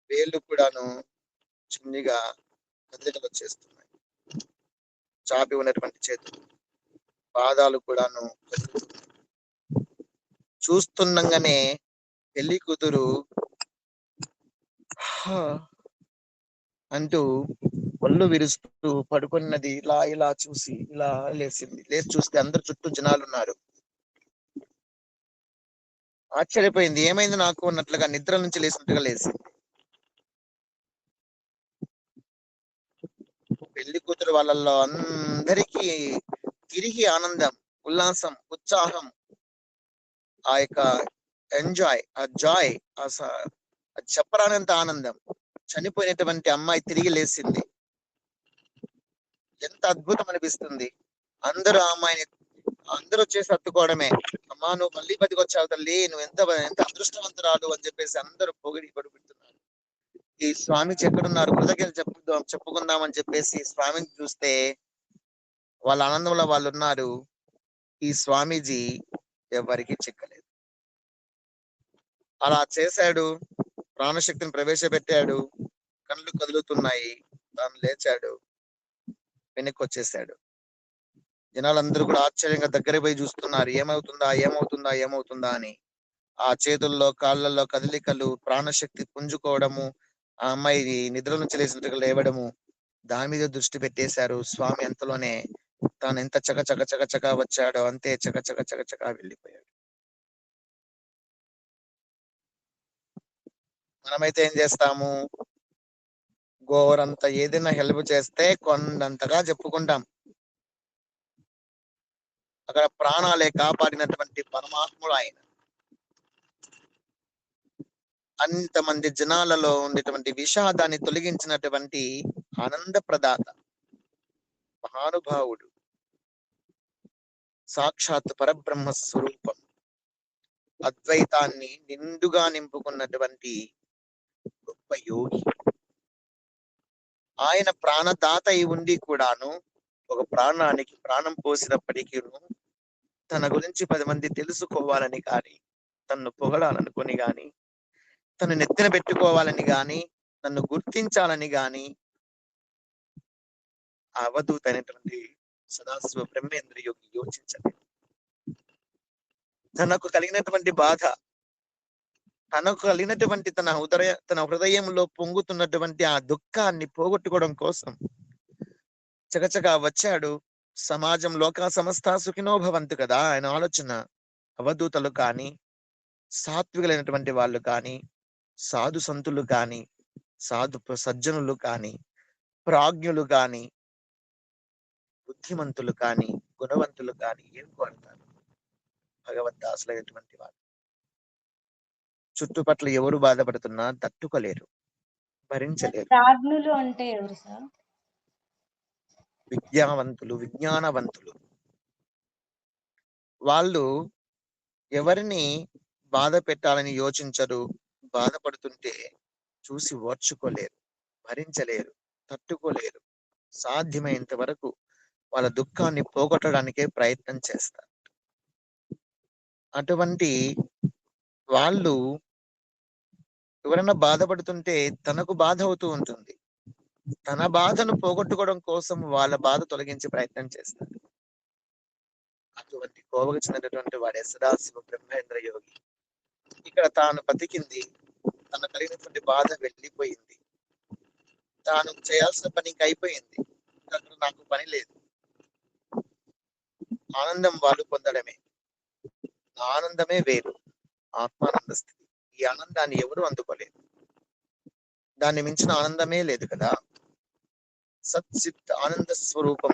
A: వేళ్ళు కూడాను చిన్నిగా కదలికలు వచ్చేస్తున్నాయి. చాపి ఉన్నటువంటి చేతులు, పాదాలు కూడాను చూస్తుండగానే పెళ్లి కూతురు అంటూ ఒళ్ళు విరుస్తూ పడుకున్నది. ఇలా ఇలా చూసి ఇలా లేచింది. లేచి చూస్తే అందరు చుట్టూ జనాలు ఉన్నారు. ఆశ్చర్యపోయింది. ఏమైంది నాకు అన్నట్లుగా నిద్ర నుంచి లేచినట్టుగా లేచింది. పెళ్లి కూతురు వాళ్ళల్లో అందరికీ తిరిగి ఆనందం, ఉల్లాసం, ఉత్సాహం, ఆ యొక్క ఎంజాయ్, ఆ జాయ్, అది చెప్పరానంత ఆనందం. చనిపోయినటువంటి అమ్మాయి తిరిగి లేచింది. ఎంత అద్భుతం అనిపిస్తుంది. అందరూ ఆ అమ్మాయిని అందరూ వచ్చేసి హత్తుకోవడమే. అమ్మా, నువ్వు మళ్ళీ బతికొచ్చావు తల్లి, నువ్వు ఎంత ఎంత అదృష్టవంతురాలు అని చెప్పేసి అందరూ పొగిడి పడుకుంటున్నారు. ఈ స్వామిజీ ఎక్కడున్నారు, కృతజ్ఞతలు చెప్పుకుందాం అని చెప్పేసి స్వామిని చూస్తే వాళ్ళ ఆనందంలో వాళ్ళు ఉన్నారు. ఈ స్వామీజీ ఎవరికి చిక్కలేదు. అలా చేశాడు. ప్రాణశక్తిని ప్రవేశపెట్టాడు. కళ్ళు కదులుతున్నాయి. తాను లేచాడు, వెనక్కి వచ్చేసాడు. జనాలందరూ కూడా ఆశ్చర్యంగా దగ్గర పోయి చూస్తున్నారు. ఏమవుతుందా ఏమవుతుందా ఏమవుతుందా అని. ఆ చేతుల్లో కాళ్ళల్లో కదలికలు, ప్రాణశక్తి పుంజుకోవడము, ఆ అమ్మాయి నిద్ర నుంచి లేచినట్టుగా లేవడము, దాని మీద దృష్టి పెట్టేశారు. స్వామి అంతలోనే తాను ఎంత చక చక చక చక వచ్చాడో అంతే చక చక చక చక వెళ్ళిపోయాడు. మనమైతే ఏం చేస్తాము? గోరంత ఏదైనా హెల్ప్ చేస్తే కొండంతగా చెప్పుకుంటాం. అక్కడ ప్రాణాలే కాపాడినటువంటి పరమాత్ముడు ఆయన. అంతమంది జనాలలో ఉండేటువంటి విషాదాన్ని తొలగించినటువంటి ఆనంద ప్రదాత, మహానుభావుడు, సాక్షాత్ పరబ్రహ్మ స్వరూపం, అద్వైతాన్ని నిండుగా నింపుకున్నటువంటి గొప్ప యోగి. ఆయన ప్రాణదాత అయి ఉండి కూడాను ఒక ప్రాణానికి ప్రాణం పోసినప్పటికీ తన గురించి 10 మంది తెలుసుకోవాలని కానీ, తన్ను పొగడాలనుకుని గాని, తను నెత్తిన పెట్టుకోవాలని గాని, నన్ను గుర్తించాలని గాని ఆ అవధూత అయినటువంటి సదాశివ బ్రహ్మేంద్ర యోగి యోచించలేదు. తనకు కలిగినటువంటి బాధ, తనకు కలిగినటువంటి తన హృదయంలో పొంగుతున్నటువంటి ఆ దుఃఖాన్ని పోగొట్టుకోవడం కోసం చకచకా వచ్చాడు. సమాజం లోకా సమస్త సుఖినో భవంతు కదా ఆయన ఆలోచన. అవధూతలు కానీ, సాత్వికులైనటువంటి వాళ్ళు కానీ, సాధు సంతులు కానీ, సజ్జనులు కానీ, ప్రాజ్ఞులు కానీ, బుద్ధిమంతులు కానీ గుణవంతులు కానీ ఏం కోరతారు? భగవద్దాసులైనటువంటి వారు చుట్టుపట్ల ఎవరు బాధపడుతున్నా తట్టుకోలేరు, భరించలేరు.
B: ప్రాజ్ఞులు అంటే ఎవరు సార్?
A: విద్యావంతులు, విజ్ఞానవంతులు. వాళ్ళు ఎవరిని బాధ పెట్టాలని యోచించరు. బాధపడుతుంటే చూసి ఓర్చుకోలేరు, భరించలేరు, తట్టుకోలేరు. సాధ్యమైనంత వరకు వాళ్ళ దుఃఖాన్ని పోగొట్టడానికే ప్రయత్నం చేస్తారు. అటువంటి వాళ్ళు ఎవరైనా బాధపడుతుంటే తనకు బాధ అవుతూ ఉంటుంది. తన బాధను పోగొట్టుకోవడం కోసం వాళ్ళ బాధ తొలగించే ప్రయత్నం చేస్తారు. అటువంటి కోవకు చెందినటువంటి వాడే సదాశివ బ్రహ్మేంద్ర యోగి. ఇక్కడ తాను బతికింది, తన కలిగినటువంటి బాధ వెళ్ళిపోయింది, తాను చేయాల్సిన పని ఇంకా అయిపోయింది, అక్కడ నాకు పని లేదు, ఆనందం వాళ్ళు పొందడమే. ఆనందమే వేరు, ఆత్మానంద స్థితి. ఈ ఆనందాన్ని ఎవరు అందుకోలేరు. దాన్ని మించిన ఆనందమే లేదు కదా. సచ్చిత్ ఆనంద స్వరూపం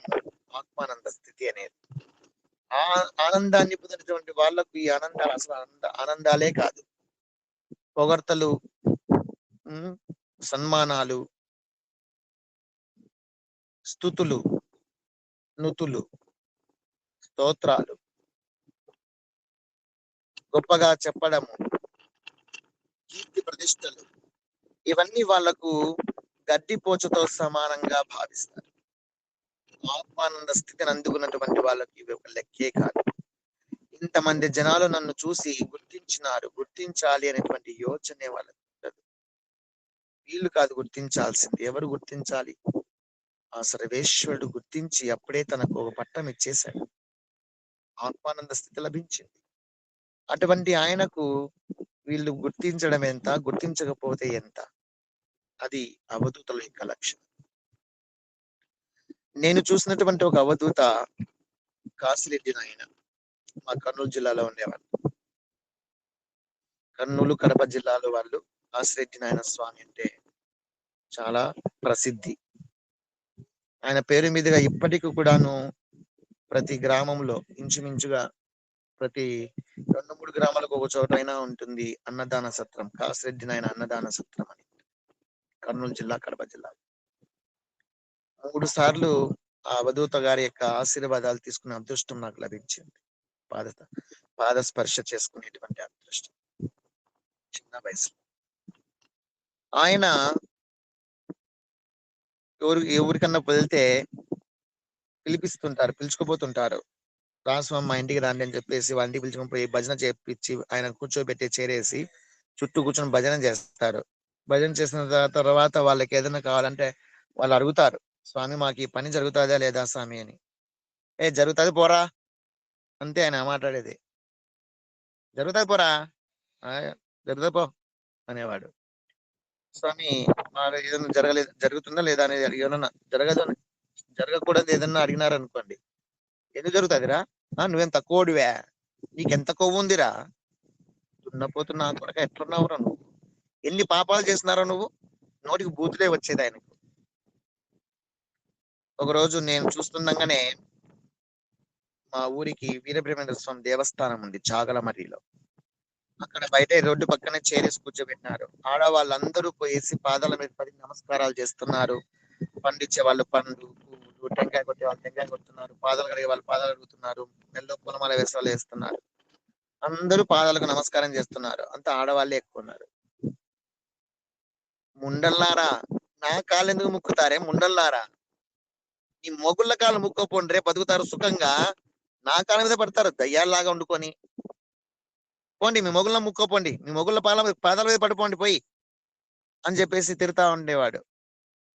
A: ఆత్మానంద స్థితి అనేది. ఆ ఆనందాన్ని పొందినటువంటి వాళ్ళకు ఈ ఆనందాలు అసలు ఆనందాలే కాదు. పొగడ్తలు, సన్మానాలు, స్తుతులు, నుతులు, స్తోత్రాలు, గొప్పగా చెప్పడము, కీర్తి ప్రతిష్టలు, ఇవన్నీ వాళ్లకు గడ్డిపోచతో సమానంగా భావిస్తారు. ఆత్మానంద స్థితిని అందుకున్నటువంటి వాళ్ళకి ఇవి ఒక లెక్కే కాదు. ఇంతమంది జనాలు నన్ను చూసి గుర్తించినారు, గుర్తించాలి అనేటువంటి యోచనే వాళ్ళకి ఉండదు. వీళ్ళు కాదు గుర్తించాల్సింది. ఎవరు గుర్తించాలి? ఆ సర్వేశ్వరుడు గుర్తించి అప్పుడే తనకు ఒక పట్టం ఇచ్చేశాడు. ఆత్మానంద స్థితి లభించింది. అటువంటి ఆయనకు వీళ్ళు గుర్తించడం ఎంత, గుర్తించకపోతే ఎంత? అది అవధూతల యొక్క లక్ష్యం. నేను చూసినటువంటి ఒక అవధూత కాశిరెడ్డి నాయన, మా కర్నూలు జిల్లాలో ఉండేవాళ్ళు. కర్నూలు కడప జిల్లాలో వాళ్ళు కాశిరెడ్డి నాయన స్వామి అంటే చాలా ప్రసిద్ధి. ఆయన పేరు మీదుగా ఇప్పటికి కూడాను ప్రతి గ్రామంలో ఇంచుమించుగా ప్రతి 2-3 గ్రామాలకు ఒక చోట అయినా ఉంటుంది అన్నదాన సత్రం. కాశిరెడ్డి నాయన అన్నదాన సత్రం అని కర్నూలు జిల్లా, కడప జిల్లా. 3 సార్లు ఆ అవధూత గారి యొక్క ఆశీర్వాదాలు తీసుకునే అదృష్టం నాకు లభించింది. పాద స్పర్శ చేసుకునేటువంటి అదృష్టం చిన్న వయసు. ఆయన ఎవరికన్నా వెళ్తే పిలిపిస్తుంటారు, పిలుచుకుపోతుంటారు. రాస్వామి మా ఇంటికి రండి అని చెప్పేసి వాళ్ళ ఇంటికి పిలుచుకొని పోయి భజన చేపించి ఆయన కూర్చోబెట్టి చేరేసి చుట్టూ కూర్చొని భజన చేస్తారు. భజన చేసిన తర్వాత వాళ్ళకి ఏదైనా కావాలంటే వాళ్ళు అడుగుతారు, స్వామి మాకు ఈ పని జరుగుతుందా లేదా స్వామి అని. జరుగుతుంది పోరా, అంతే ఆయన మాట్లాడేది. జరుగుతుంది పోరా, జరుగుతుంది పో అనేవాడు. స్వామి ఏదైనా జరుగుతుందా లేదా అనేది ఏమన్నా జరగకూడదు ఏదన్నా అడిగినారనుకోండి, ఎందుకు జరుగుతుందిరా, నువ్వేం తక్కువడివే, నీకెంత కొవ్వు ఉందిరా, దున్నపోతు నా కొడక ఎట్లున్నావురా నువ్వు, ఎన్ని పాపాలు చేస్తున్నారో నువ్వు, నోటికి బూతులే వచ్చేది ఆయనకు. ఒకరోజు నేను చూస్తుండగానే మా ఊరికి వీరబ్రహ్మేంద్ర స్వామి దేవస్థానం ఉంది చాగలమర్రిలో. అక్కడ బయట రోడ్డు పక్కనే చేరేసి కూర్చోబెట్టినారు. ఆడవాళ్ళందరూ పోయేసి పాదాల మీద పడి నమస్కారాలు చేస్తున్నారు. పండించే వాళ్ళు పండ్లు, పువ్వులు, టెంకాయ కొట్టే వాళ్ళు టెంకాయ కొడుతున్నారు, పాదాలు కడిగే వాళ్ళు పాదాలు అడుగుతున్నారు, మెల్లో పూలమాల వేసాలు వేస్తున్నారు. అందరూ పాదాలకు నమస్కారం చేస్తున్నారు. అంతా ఆడవాళ్ళే ఎక్కువ ఉన్నారు. ముండల్లారా, నా కాళ్ళు ఎందుకు ముక్కుతారే ముండల్లారా, ఈ మొగుళ్ళ కాళ్ళు ముక్కోపోండి, రేపు బతుకుతారు సుఖంగా, నా కాళ్ళ మీద పడతారు దయ్యాల్లాగా వండుకొని. పోండి మీ మొగుళ్ళ ముక్కోపోండి, మీ మొగుళ్ళ పాదాల మీద పడిపోండి పోయి అని చెప్పేసి తిడతా ఉండేవాడు.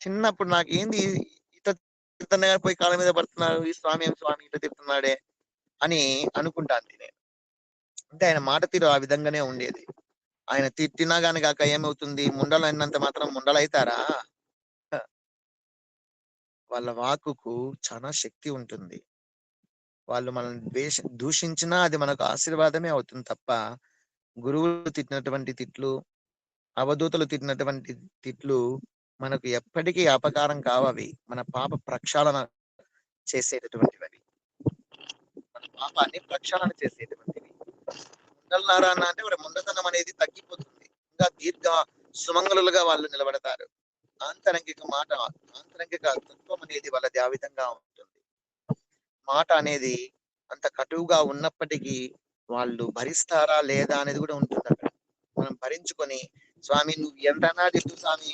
A: చిన్నప్పుడు నాకు ఏంది ఇతను పోయి కాళ్ళ మీద పడుతున్నారు, ఈ స్వామి ఏం స్వామి ఇట్లా తిడుతున్నాడే అని అనుకుంటాను నేను. అంటే ఆయన మాట తీరు ఆ విధంగానే ఉండేది. ఆయన తిట్టినా గాని కాక ఏమవుతుంది, ముండలు అయినంత మాత్రం ముండలు అవుతారా? వాళ్ళ వాక్కుకు చాలా శక్తి ఉంటుంది. వాళ్ళు మనల్ని దూషించినా అది మనకు ఆశీర్వాదమే అవుతుంది తప్ప, గురువులు తిట్టినటువంటి తిట్లు, అవధూతలు తిట్టినటువంటి తిట్లు మనకు ఎప్పటికీ అపకారం కావవి. మన పాప ప్రక్షాళన చేసేటటువంటివి, మన పాపాన్ని ప్రక్షాళన చేసేటటువంటివి. ముండల్లారా అంటే మరి ముండతనం అనేది తగ్గిపోతుంది, ఇంకా దీర్ఘ సుమంగళులుగా వాళ్ళు నిలబడతారు. ఆంతరంగిక మాట, ఆంతరంగిక తత్వం అనేది వాళ్ళది ఆ విధంగా ఉంటుంది. మాట అనేది అంత కటువుగా ఉన్నప్పటికీ వాళ్ళు భరిస్తారా లేదా అనేది కూడా ఉంటుంది అక్కడ. మనం భరించుకొని, స్వామి నువ్వు ఎంతనా తిట్టు స్వామి,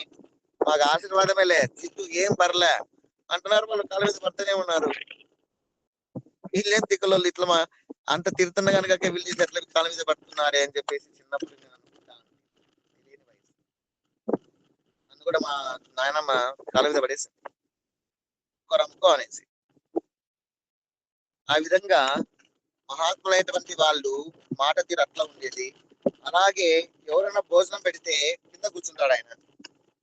A: మాకు ఆశీర్వాదమేలే, తిట్టు ఏం పర్లే అంటున్నారు. వాళ్ళు కాళ్ళ మీద పడుతూనే ఉన్నారు. వీళ్ళేం తిక్కలోళ్ళు ఇట్లా అంత తిడుతున్న కనుక వీళ్ళు ఎట్లా కాళ్ళ మీద పడుతున్నారే అని చెప్పేసి చిన్నప్పుడు నేను అనుకుంటాను. తెలియని వయసు నన్ను కూడా మా నాయనమ్మ కాళ్ళ మీద పడేసి రమ్ముకో అనేసి. ఆ విధంగా మహాత్ములైనటువంటి వాళ్ళు మాట తీరు అట్లా ఉండేది. అలాగే ఎవరైనా భోజనం పెడితే కింద కూర్చుంటాడు ఆయన,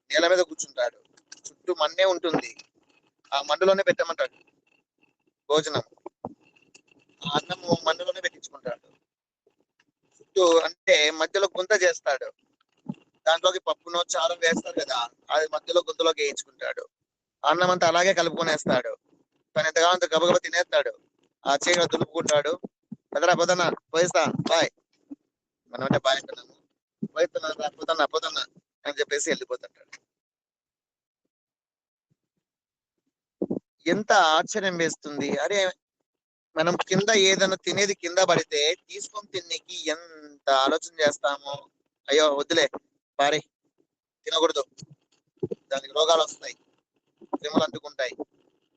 A: నేల మీద కూర్చుంటాడు, చుట్టూ మన్నే ఉంటుంది, ఆ మండులోనే పెట్టమంటాడు భోజనం. ఆ అన్నము మన్నులోనే పెట్టించుకుంటాడు. చుట్టూ అంటే మధ్యలో గుంత చేస్తాడు, దాంట్లోకి పప్పునో చారం వేస్తారు కదా, అది మధ్యలో గుంతలోకి వేయించుకుంటాడు. అన్నం అంతా అలాగే కలుపుకొనేస్తాడు. తను ఎంతగా అంత గబగబా తినేస్తాడు, ఆ చీర దులుపుకుంటాడు. పెదరా పొదన్నా పోయిస్తా బాయ్, మనం అంటే బాయ్ అంటున్నాము, పోయిస్తున్నా పొదన్నా అని చెప్పేసి వెళ్ళిపోతుంటాడు. ఎంత ఆశ్చర్యం వేస్తుంది. అరే మనం కింద ఏదైనా తినేది కింద పడితే తీసుకొని తినేకి ఎంత ఆలోచన చేస్తామో. అయ్యో వద్దులే భారీ తినకూడదు, దానికి రోగాలు వస్తాయి, క్రిములు అంటుకుంటాయి,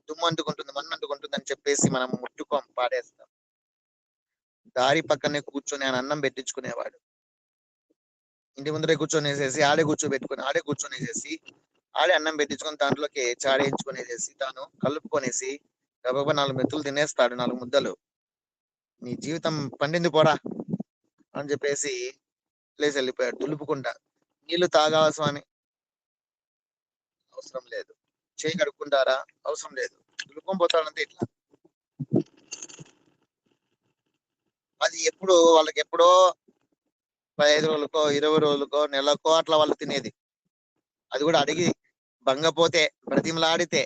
A: దుమ్ము అంటుకుంటుంది, మన్ను అంటుకుంటుంది అని చెప్పేసి మనం ముట్టుకోం, పాడేస్తాం. దారి పక్కనే కూర్చొని ఆయన అన్నం పెట్టించుకునేవాడు. ఇంటి ముందరే కూర్చొనేసేసి ఆడే కూర్చోబెట్టుకుని ఆడే కూర్చొనేసేసి ఆడే అన్నం పెట్టించుకొని దాంట్లోకి చాడేయించుకునేసేసి తాను కలుపుకొనేసి గబగబా 4 మెతులు తినేస్తాడు, 4 ముద్దలు. నీ జీవితం పండింది పోరా అని చెప్పేసి ప్లేస్ వెళ్ళిపోయాడు దులుపుకుంటా. నీళ్లు తాగాల స్వామి, అవసరం లేదు. చేయి కడుక్కుంటారా, అవసరం లేదు. దులుపుకొని పోతాడంటే ఇట్లా. అది ఎప్పుడు వాళ్ళకి ఎప్పుడో 15 రోజులకో 20 రోజులకో నెలకో అట్లా వాళ్ళు తినేది. అది కూడా అడిగి భంగపోతే, బ్రతిమలాడితే,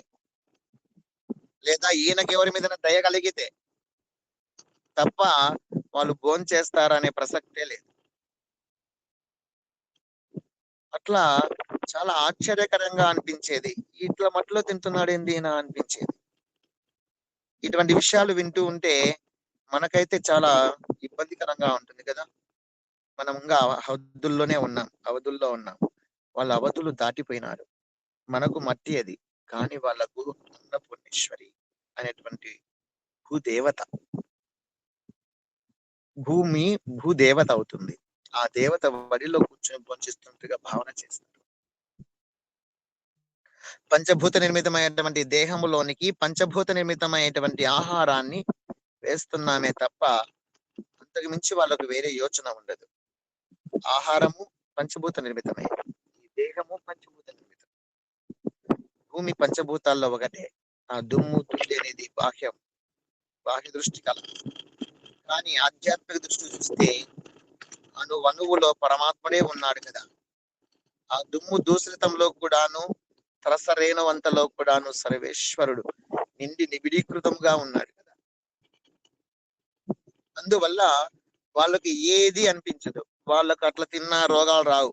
A: లేదా ఈయనకి ఎవరి మీద దయ కలిగితే తప్ప వాళ్ళు భోంచేస్తారనే ప్రసక్తే లేదు. అట్లా చాలా ఆశ్చర్యకరంగా అనిపించేది. ఇట్లా మట్లో తింటున్నాడు ఏంది ఈయన అనిపించేది. ఇటువంటి విషయాలు వింటూ ఉంటే మనకైతే చాలా ఇబ్బందికరంగా ఉంటుంది కదా. మనం ఇంకా హద్దుల్లోనే ఉన్నాం, అవధుల్లో ఉన్నాం. వాళ్ళ అవధులు దాటిపోయినారు. మనకు మట్టి అది, కానీ వాళ్ళకు అన్నపూర్ణేశ్వరి అనేటువంటి భూదేవత, భూమి భూదేవత అవుతుంది. ఆ దేవత వడిలో కూర్చొని భోంచేస్తున్నట్టుగా భావన చేస్తారు. పంచభూత నిర్మితమైనటువంటి దేహములోనికి పంచభూత నిర్మితమైనటువంటి ఆహారాన్ని వేస్తున్నామే తప్ప అంతకు మించి వాళ్ళకు వేరే యోచన ఉండదు. ఆహారము పంచభూత నిర్మితమే, ఈ దేహము పంచభూత నిర్మితం. భూమి పంచభూతాల్లో ఒకటే. ఆ దుమ్ము తుల్లి అనేది బాహ్య దృష్టి కల, కానీ ఆధ్యాత్మిక దృష్టి చూస్తే అణువణువులో పరమాత్ముడే ఉన్నాడు కదా. ఆ దుమ్ము దూషితంలో కూడాను, తలసరేణవంతలో కూడాను సర్వేశ్వరుడు నిండి నిబిడీకృతంగా ఉన్నాడు కదా. అందువల్ల వాళ్ళకి ఏది అనిపించదు, వాళ్ళకు అట్లా తిన్నా రోగాలు రావు.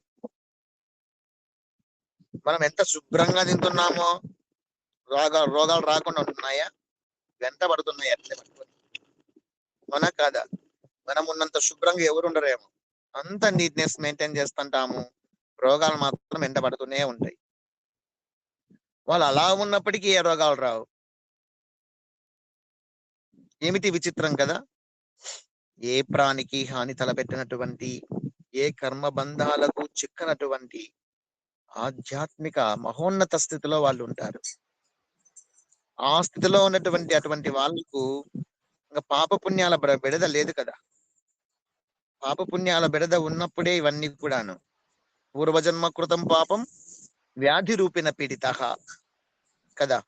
A: మనం ఎంత శుభ్రంగా తింటున్నామో రోగాలు రాకుండా ఉంటున్నాయా, వెంట పడుతున్నాయి అట్లే పట్టుకొని. మన కాదా, మనం ఉన్నంత శుభ్రంగా ఎవరు ఉండరేమో, అంత నీట్నెస్ మెయింటైన్ చేస్తుంటాము, రోగాలు మాత్రం వెంట పడుతూనే ఉంటాయి. వాళ్ళు అలా ఉన్నప్పటికీ ఏ రోగాలు రావు. ఏమిటి విచిత్రం కదా. ఏ ప్రాణికి హాని తలపెట్టినటువంటి, ఏ కర్మబంధాలకు చిక్కనటువంటి ఆధ్యాత్మిక మహోన్నత స్థితిలో వాళ్ళు ఉంటారు. ఆ స్థితిలో ఉన్నటువంటి అటువంటి వాళ్ళకు ఇంకా పాపపుణ్యాల బెడద లేదు కదా. పాపపుణ్యాల బెడద ఉన్నప్పుడే ఇవన్నీ కూడాను. పూర్వజన్మ కృతం పాపం వ్యాధి రూపిన పీడిత కదా.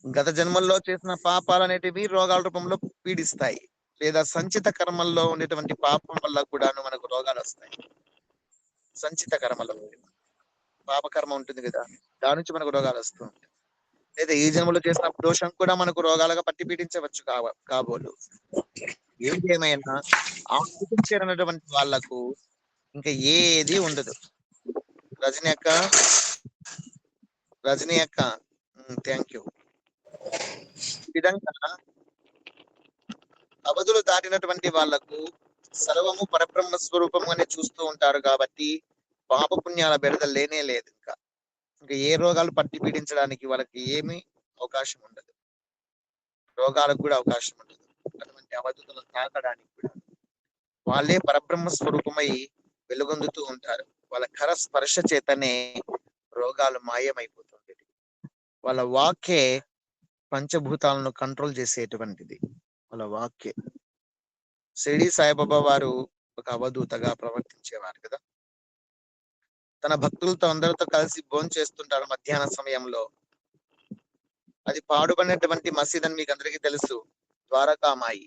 A: గత జన్మల్లో చేసిన పాపాలు అనేటివి రోగాల రూపంలో పీడిస్తాయి, లేదా సంచిత కర్మల్లో ఉండేటువంటి పాపం వల్ల కూడాను మనకు రోగాలు వస్తాయి. సంచిత కర్మలో పాపకర్మ ఉంటుంది కదా, దాని నుంచి మనకు రోగాలు వస్తూ ఉంటాయి. లేదా ఈ జన్మలో చేసిన దోషం కూడా మనకు రోగాలుగా పట్టి పీడించవచ్చు కాబోలు. ఏది ఏమైనా ఆ స్థితికి చేరినటువంటి వాళ్లకు ఇంకా ఏది ఉండదు. రజనీ అక్క, రజనీ అక్క, థ్యాంక్ యూ. ఈ విధంగా అవధులు దాటినటువంటి వాళ్లకు సర్వము పరబ్రహ్మ స్వరూపంగానే చూస్తూ ఉంటారు కాబట్టి పాప పుణ్యాల బెడద లేనే లేదు. ఇంకా ఏ రోగాలు పట్టి పీడించడానికి వాళ్ళకి ఏమీ అవకాశం ఉండదు. రోగాలకు కూడా అవకాశం ఉండదు. అటువంటి అవధులను తాకడానికి కూడా వాళ్ళే పరబ్రహ్మ స్వరూపమై వెలుగొందుతూ ఉంటారు. వాళ్ళ కర స్పర్శ చేతనే రోగాలు మాయమైపోతుంది. వాళ్ళ వాక్యే పంచభూతాలను కంట్రోల్ చేసేటువంటిది. వాళ్ళ వాక్యే. షిరిడి సాయిబాబా వారు ఒక అవధూతగా ప్రవర్తించేవారు కదా. తన భక్తులతో అందరితో కలిసి భోజనం చేస్తుంటారు మధ్యాహ్న సమయంలో. అది పాడుబడినటువంటి మసీద్ అని మీకు అందరికీ తెలుసు, ద్వారకామాయి.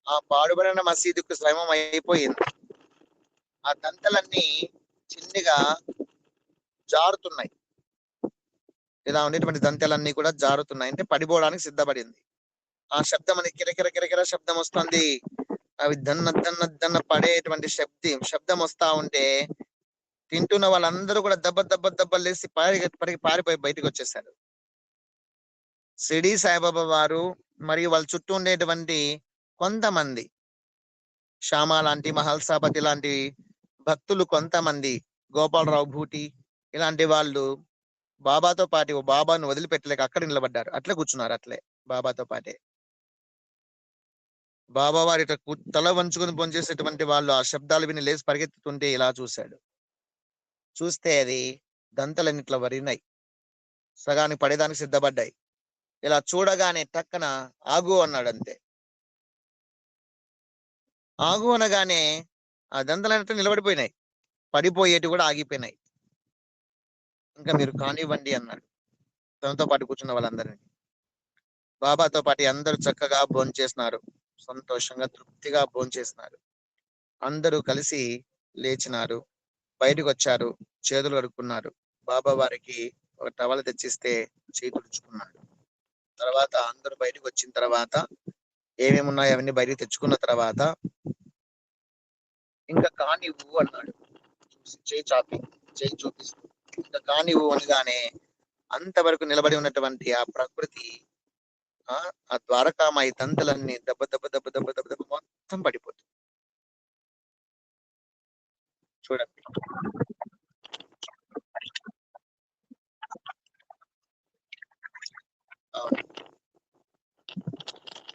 A: ఆ పాడుబడిన మసీదుకు శ్రమం అయిపోయింది. ఆ దంతలన్నీ చిన్నగా జారుతున్నాయి. ఇలా ఉండేటువంటి దంతెలన్నీ కూడా జారుతున్నాయి, అంటే పడిపోవడానికి సిద్ధపడింది. ఆ శబ్దం అని కిరకిర కిరకిర శబ్దం వస్తుంది. అవి దన్న దన్న దన్న పడేటువంటి శబ్దం వస్తా ఉంటే తింటున్న వాళ్ళందరూ కూడా దెబ్బ లేసి పారిపోయి బయటకు వచ్చేసారు. షిరిడి సాయిబాబా వారు మరియు వాళ్ళ చుట్టూ ఉండేటువంటి కొంతమంది శ్యామ లాంటి, మహల్సాపతి లాంటి భక్తులు, కొంతమంది గోపాలరావు భూటి ఇలాంటి వాళ్ళు బాబాతో పాటు బాబాను వదిలిపెట్టలేక అక్కడ నిలబడ్డారు. అట్లే కూర్చున్నారు. అట్లే బాబాతో పాటే బాబా వారి తల వంచుకొని పనిచేసేటువంటి వాళ్ళు ఆ శబ్దాలు విని లేచి పరిగెత్తుతుంటే ఇలా చూశాడు. చూస్తే అది దంతలన్నిట్లా వరినాయి, సగానికి పడేదానికి సిద్ధపడ్డాయి. ఇలా చూడగానే టక్కన ఆగు అన్నాడు. అంతే. ఆగు అనగానే ఆ దంతలన్నిట్లు నిలబడిపోయినాయి, పడిపోయేటి కూడా ఆగిపోయినాయి. ఇంకా మీరు కానివ్వండి అన్నాడు తనతో పాటు కూర్చున్న వాళ్ళందరినీ. బాబాతో పాటు అందరూ చక్కగా భోంచేసినారు, సంతోషంగా తృప్తిగా భోంచేసినారు. అందరూ కలిసి లేచినారు, బయటకు వచ్చారు, చేతులు కడుక్కున్నారు. బాబా వారికి ఒక టవల్ తెచ్చిస్తే చేయి తుడుచుకున్నాడు. తర్వాత అందరూ బయటకు వచ్చిన తర్వాత ఏమేమి ఉన్నాయో అవన్నీ బయటకు తెచ్చుకున్న తర్వాత ఇంకా కానివ్వు అన్నాడు. చేయి చాపి, చేయి చూపిస్తూ ఇంకా కానివ్వు అనగానే అంతవరకు నిలబడి ఉన్నటువంటి ఆ ప్రకృతి, ఆ ద్వారకామాయి తంతులన్నీ దెబ్బ దెబ్బ దెబ్బ దెబ్బ దెబ్బ దెబ్బ మొత్తం పడిపోతుంది. చూడండి.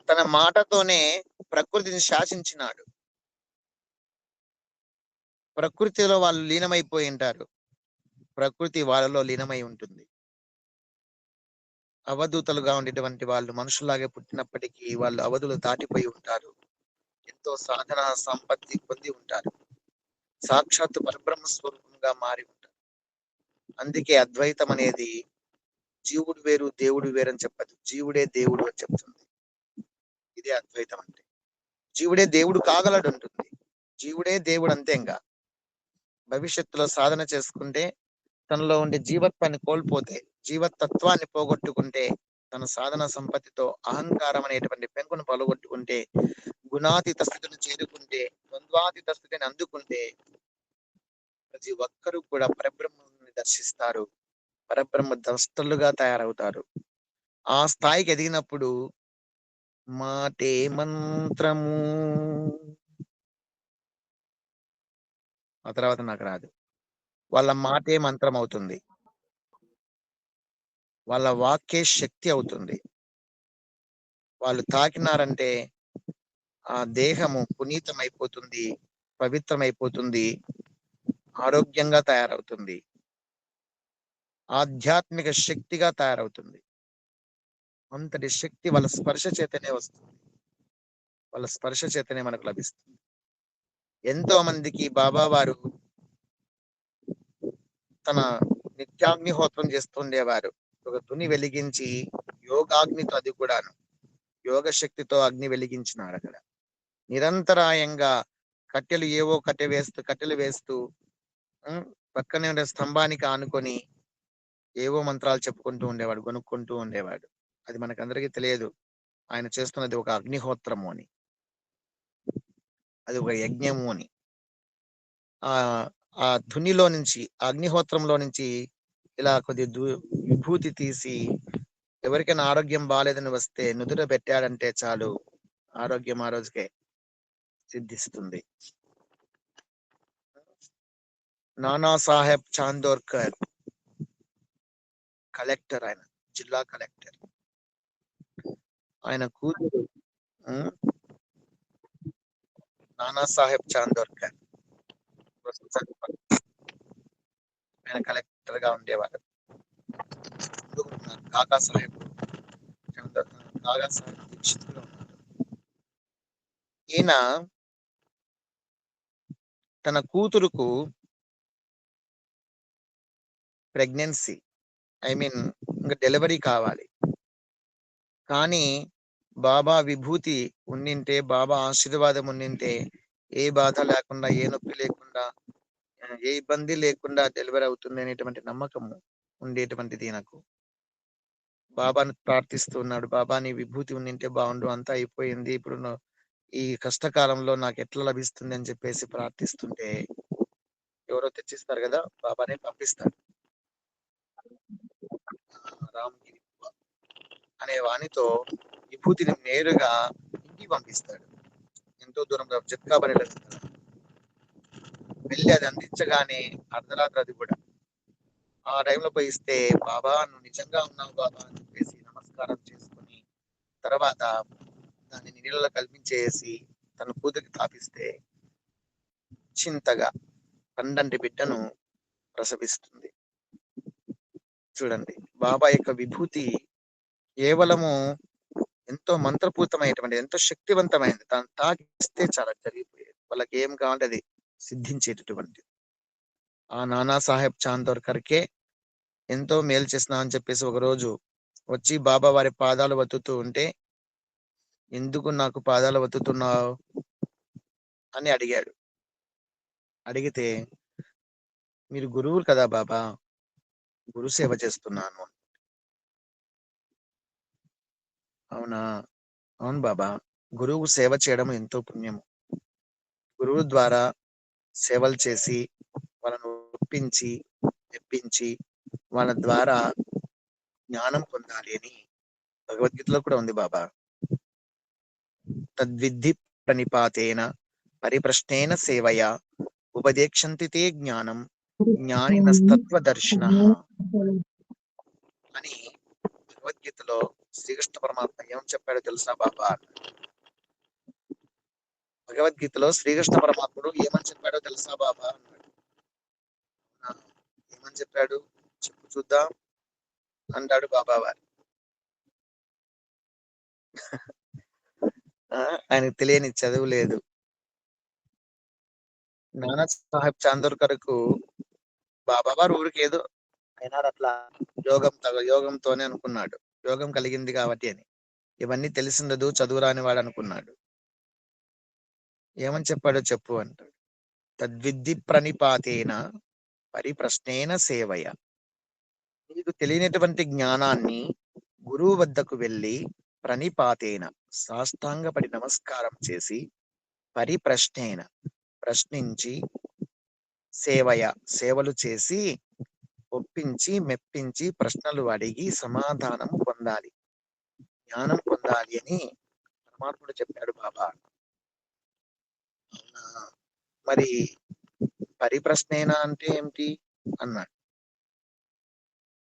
A: తన మాటతోనే ప్రకృతిని శాసించినాడు. ప్రకృతిలో వాళ్ళు లీనమైపోయి ఉంటారు, ప్రకృతి వాళ్ళలో లీనమై ఉంటుంది. అవధూతలుగా ఉండేటువంటి వాళ్ళు మనుషులాగే పుట్టినప్పటికీ వాళ్ళు అవధులు దాటిపోయి ఉంటారు. ఎంతో సాధన సంపత్తి పొంది ఉంటారు. సాక్షాత్తు పరబ్రహ్మ స్వరూపంగా మారి ఉంటారు. అందుకే అద్వైతం అనేది జీవుడు వేరు దేవుడు వేరు అని చెప్పదు, జీవుడే దేవుడు అని చెప్తుంది. ఇదే అద్వైతం అంటే. జీవుడే దేవుడు కాగలడు ఉంటుంది. జీవుడే దేవుడు అంతే. ఇంకా భవిష్యత్తులో సాధన చేసుకుంటే, తనలో ఉండే జీవత్వాన్ని కోల్పోతే, జీవతత్వాన్ని పోగొట్టుకుంటే, తన సాధన సంపత్తితో అహంకారం అనేటువంటి పెంకును పలగొట్టుకుంటే, గుణాతీత స్థితిని చేరుకుంటే, ద్వంద్వాతీత స్థితిని అందుకుంటే ప్రతి ఒక్కరూ కూడా పరబ్రహ్మాన్ని దర్శిస్తారు, పరబ్రహ్మ ద్రష్టలుగా తయారవుతారు. ఆ స్థాయికి ఎదిగినప్పుడు మాటే మంత్రము, ఆ తర్వాత నాకు రాదు. వాళ్ళ మాటే మంత్రం అవుతుంది, వాళ్ళ వాక్యే శక్తి అవుతుంది. వాళ్ళు తాకినారంటే ఆ దేహము పునీతమైపోతుంది, పవిత్రమైపోతుంది, ఆరోగ్యంగా తయారవుతుంది, ఆధ్యాత్మిక శక్తిగా తయారవుతుంది. అంతటి శక్తి వాళ్ళ స్పర్శ చేతనే వస్తుంది, వాళ్ళ స్పర్శ చేతనే మనకు లభిస్తుంది. ఎంతో మందికి బాబా వారు తన నిత్యాగ్నిహోత్రం చేస్తుండేవారు. ఒక తుని వెలిగించి యోగాగ్నితో, అది కూడాను యోగ శక్తితో అగ్ని వెలిగించినారు. అక్కడ నిరంతరాయంగా కట్టెలు ఏవో కట్టెలు వేస్తూ పక్కనే ఉండే స్తంభానికి ఆనుకొని ఏవో మంత్రాలు చెప్పుకుంటూ ఉండేవాడు, కొనుక్కుంటూ ఉండేవాడు. అది మనకందరికీ తెలియదు. ఆయన చేస్తున్నది ఒక అగ్నిహోత్రము అని, అది ఒక యజ్ఞము అని. ఆ ఆ ధునిలో నుంచి, ఆ అగ్నిహోత్రంలో నుంచి ఇలా కొద్ది విభూతి తీసి ఎవరికైనా ఆరోగ్యం బాలేదని వస్తే నుదుట పెట్టాడంటే చాలు, ఆరోగ్యం ఆ రోజుకే సిద్ధిస్తుంది. నానా సాహెబ్ చాందోర్కర్ కలెక్టర్, ఆయన జిల్లా కలెక్టర్. ఆయన కూతురు నానా సాహెబ్ చాందోర్కర్ ఆయన కలెక్టర్ గా ఉండేవారు. కాకా సాహెబ్ కాకా సాహెబ్ దీక్షిత్ గా ఉన్నారు. ఈయన తన కూతురుకు ప్రెగ్నెన్సీ, ఐ మీన్ ఇంకా డెలివరీ కావాలి. కానీ బాబా విభూతి ఉండింటే, బాబా ఆశీర్వాదం ఉండింటే ఏ బాధ లేకుండా, ఏ నొప్పి లేకుండా, ఏ ఇబ్బంది లేకుండా డెలివరీ అవుతుంది అనేటువంటి నమ్మకం ఉండేటువంటిది నాకు. బాబాను ప్రార్థిస్తున్నాడు, బాబా నీ విభూతి ఉండింటే బాగుండు, అంతా అయిపోయింది, ఇప్పుడు ఈ కష్టకాలంలో నాకు ఎట్లా లభిస్తుంది అని చెప్పేసి ప్రార్థిస్తుంటే ఎవరో తెచ్చిస్తారు కదా, బాబానే పంపిస్తాడు. రామ్గిరి అనే వానితో విభూతిని నేరుగా ఇంటికి పంపిస్తాడు. ఎంతో దూరంలో జట్కాబని వెళ్ళి అది అందించగానే అర్ధరాత్రి, అది కూడా ఆ టైంలో పోయి ఇస్తే, బాబా నువ్వు నిజంగా ఉన్నావు బాబా అని చెప్పేసి నమస్కారం చేసుకుని తర్వాత దాన్ని నీళ్ళలో కల్పించేసి తన కూతురికి తాపిస్తే చింతగా పండంటి బిడ్డను ప్రసవిస్తుంది. చూడండి, బాబా యొక్క విభూతి కేవలము ఎంతో మంత్రపూతమైనటువంటి, ఎంతో శక్తివంతమైనది. దాన్ని తాకిస్తే చాలా జరిగిపోయేది, వాళ్ళకి ఏం కావాలంటే అది సిద్ధించేటటువంటి. ఆ నానా సాహెబ్ చాందోర్కర్కే ఎంతో మేలు చేస్తున్నా అని చెప్పేసి ఒకరోజు వచ్చి బాబా వారి పాదాలు వత్తుతూ ఉంటే, ఎందుకు నాకు పాదాలు వత్తుతున్నావు అని అడిగాడు. అడిగితే, మీరు గురువులు కదా బాబా, గురు సేవ చేస్తున్నాను. అవునా, అవును బాబా, గురువు సేవ చేయడం ఎంతో పుణ్యము. గురువు ద్వారా సేవలు చేసి వాళ్ళను ఒప్పించి తెప్పించి వాళ్ళ ద్వారా జ్ఞానం పొందాలి అని భగవద్గీతలో కూడా ఉంది బాబా. తద్విద్ధి ప్రణిపాతేన పరిప్రశ్నేన సేవయా ఉపదేక్షంతి తే జ్ఞానం జ్ఞానినస్తత్వదర్శినః అని భగవద్గీతలో శ్రీకృష్ణ పరమాత్మ ఏం చెప్పాడో తెలుసా బాబా? భగవద్గీతలో శ్రీకృష్ణ పరమాత్ముడు ఏమని చెప్పాడో తెలుసా బాబా అన్నాడు. ఏమని చెప్పాడు చెప్పు చూద్దాం అంటాడు బాబా వారు. ఆయనకు తెలియని చదువు లేదు. నానా సాహెబ్ చాందోర్కర్ కు బాబా వారు ఊరికి ఏదో అయినాడు, అట్లా యోగంతోనే అనుకున్నాడు, యోగం కలిగింది కాబట్టి అని. ఇవన్నీ తెలిసిండదు, చదువు రాని వాడు అనుకున్నాడు. ఏమని చెప్పాడో చెప్పు అంటాడు. తద్విద్ధి ప్రణిపాతేన పరిప్రశ్నేన సేవయ. నీకు తెలియనటువంటి జ్ఞానాన్ని గురువు వద్దకు వెళ్ళి ప్రణిపాతేన సాష్టాంగపడి నమస్కారం చేసి, పరిప్రశ్నేన ప్రశ్నించి, సేవయ సేవలు చేసి, ఒప్పించి మెప్పించి ప్రశ్నలు అడిగి సమాధానము పొందాలి, జ్ఞానం పొందాలి అని పరమాత్ముడు చెప్పాడు బాబా. మరి పరిప్రశ్నేనా అంటే ఏమిటి అన్నాడు.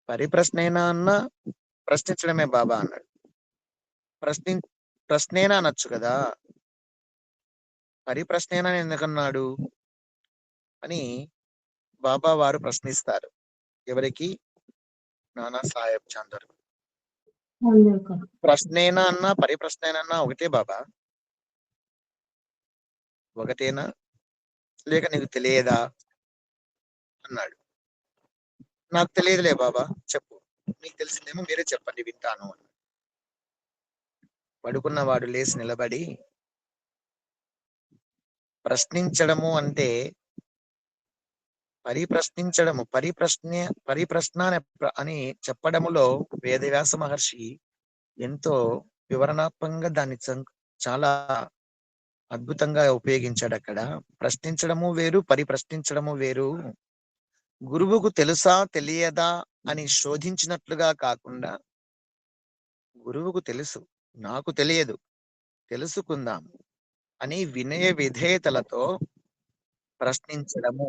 A: పరిప్రశ్నేనా అన్నా ప్రశ్నించడమే బాబా అన్నాడు. ప్రశ్నేనా అనొచ్చు కదా, పరిప్రశ్నేనా ఎందుకన్నాడు అని బాబా వారు ప్రశ్నిస్తారు. ఎవరికి? నానా సాహెబ్ చాందోర్కర్. ప్రశ్నేనా అన్నా పరిప్రశ్నేనా ఒకటే బాబా, ఒకటేనా, లేక నీకు తెలియదా అన్నాడు. నాకు తెలియదులే బాబా, చెప్పు, మీకు తెలిసిందేమో మీరే చెప్పండి వింటాను అన్నాడు. పడుకున్నవాడు లేచి నిలబడి, ప్రశ్నించడము అంటే పరిప్రశ్న అని చెప్పడములో వేదవ్యాస మహర్షి ఎంతో వివరణాత్మకంగా దాన్ని చాలా అద్భుతంగా ఉపయోగించాడు. అక్కడ ప్రశ్నించడము వేరు, పరిప్రశ్నించడము వేరు. గురువుకు తెలుసా తెలియదా అని శోధించినట్లుగా కాకుండా, గురువుకు తెలుసు, నాకు తెలియదు, తెలుసుకుందాం అని వినయ విధేయతలతో ప్రశ్నించడము.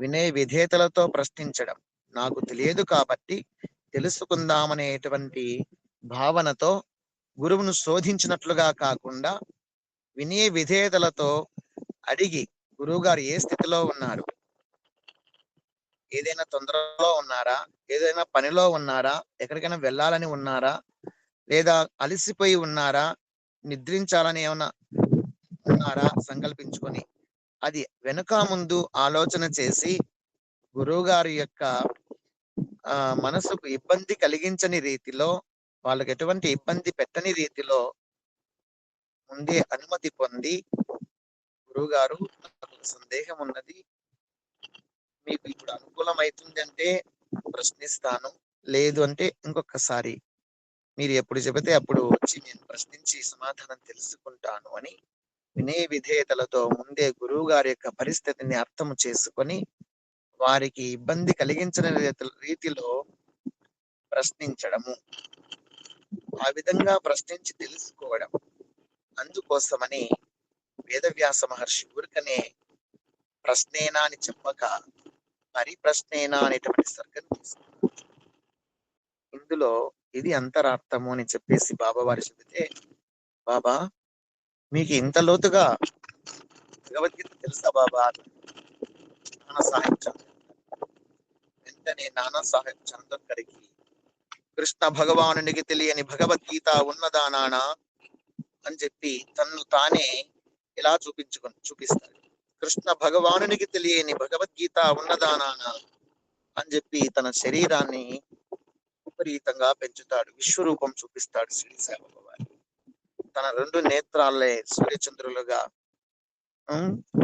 A: వినయ విధేయతలతో ప్రశ్నించడం, నాకు తెలియదు కాబట్టి తెలుసుకుందామనేటువంటి భావనతో గురువును శోధించినట్లుగా కాకుండా వినయ విధేయతలతో అడిగి, గురువు గారు ఏ స్థితిలో ఉన్నారు, ఏదైనా తొందరలో ఉన్నారా, ఏదైనా పనిలో ఉన్నారా, ఎక్కడికైనా వెళ్ళాలని ఉన్నారా, లేదా అలసిపోయి ఉన్నారా, నిద్రించాలని ఏమన్నా ఉన్నారా సంకల్పించుకొని అది వెనుక ముందు ఆలోచన చేసి గురువు గారి యొక్క మనసుకు ఇబ్బంది కలిగించని రీతిలో, వాళ్ళకి ఎటువంటి ఇబ్బంది పెట్టని రీతిలో ముందే అనుమతి పొంది, గురువు గారు నాకు సందేహం ఉన్నది, మీకు ఇప్పుడు అనుకూలమవుతుంది అంటే ప్రశ్నిస్తాను, లేదు అంటే ఇంకొకసారి మీరు ఎప్పుడు చెబితే అప్పుడు వచ్చి నేను ప్రశ్నించి సమాధానం తెలుసుకుంటాను అని వినయ విధేయతలతో ముందే గురువు గారి యొక్క పరిస్థితిని అర్థం చేసుకొని వారికి ఇబ్బంది కలిగించని రీతిలో ప్రశ్నించడము, ఆ విధంగా ప్రశ్నించి తెలుసుకోవడం. అందుకోసమని వేదవ్యాస మహర్షి ఊరికనే ప్రశ్నేనా అని చెప్పక పరిప్రశ్నేనా అనేటువంటి సర్గం తీసుకున్నారు. ఇందులో ఇది అంతరార్థము అని చెప్పేసి బాబా వారు చెబితే, బాబా మీకు ఇంత లోతుగా భగవద్గీత తెలుసా బాబా? నానా సాహెబ్ చందోర్కర్. వెంటనే నానా సాహెబ్ చందోర్కర్కి కృష్ణ భగవానునికి తెలియని భగవద్గీత ఉన్నదా నానా అని చెప్పి తన్ను తానే ఇలా చూపిస్తాడు. కృష్ణ భగవానునికి తెలియని భగవద్గీత ఉన్నదా నానా అని చెప్పి తన శరీరాన్ని విపరీతంగా పెంచుతాడు, విశ్వరూపం చూపిస్తాడు శ్రీ సాయిబాబా వారు. తన 2 నేత్రాలే సూర్యచంద్రులుగా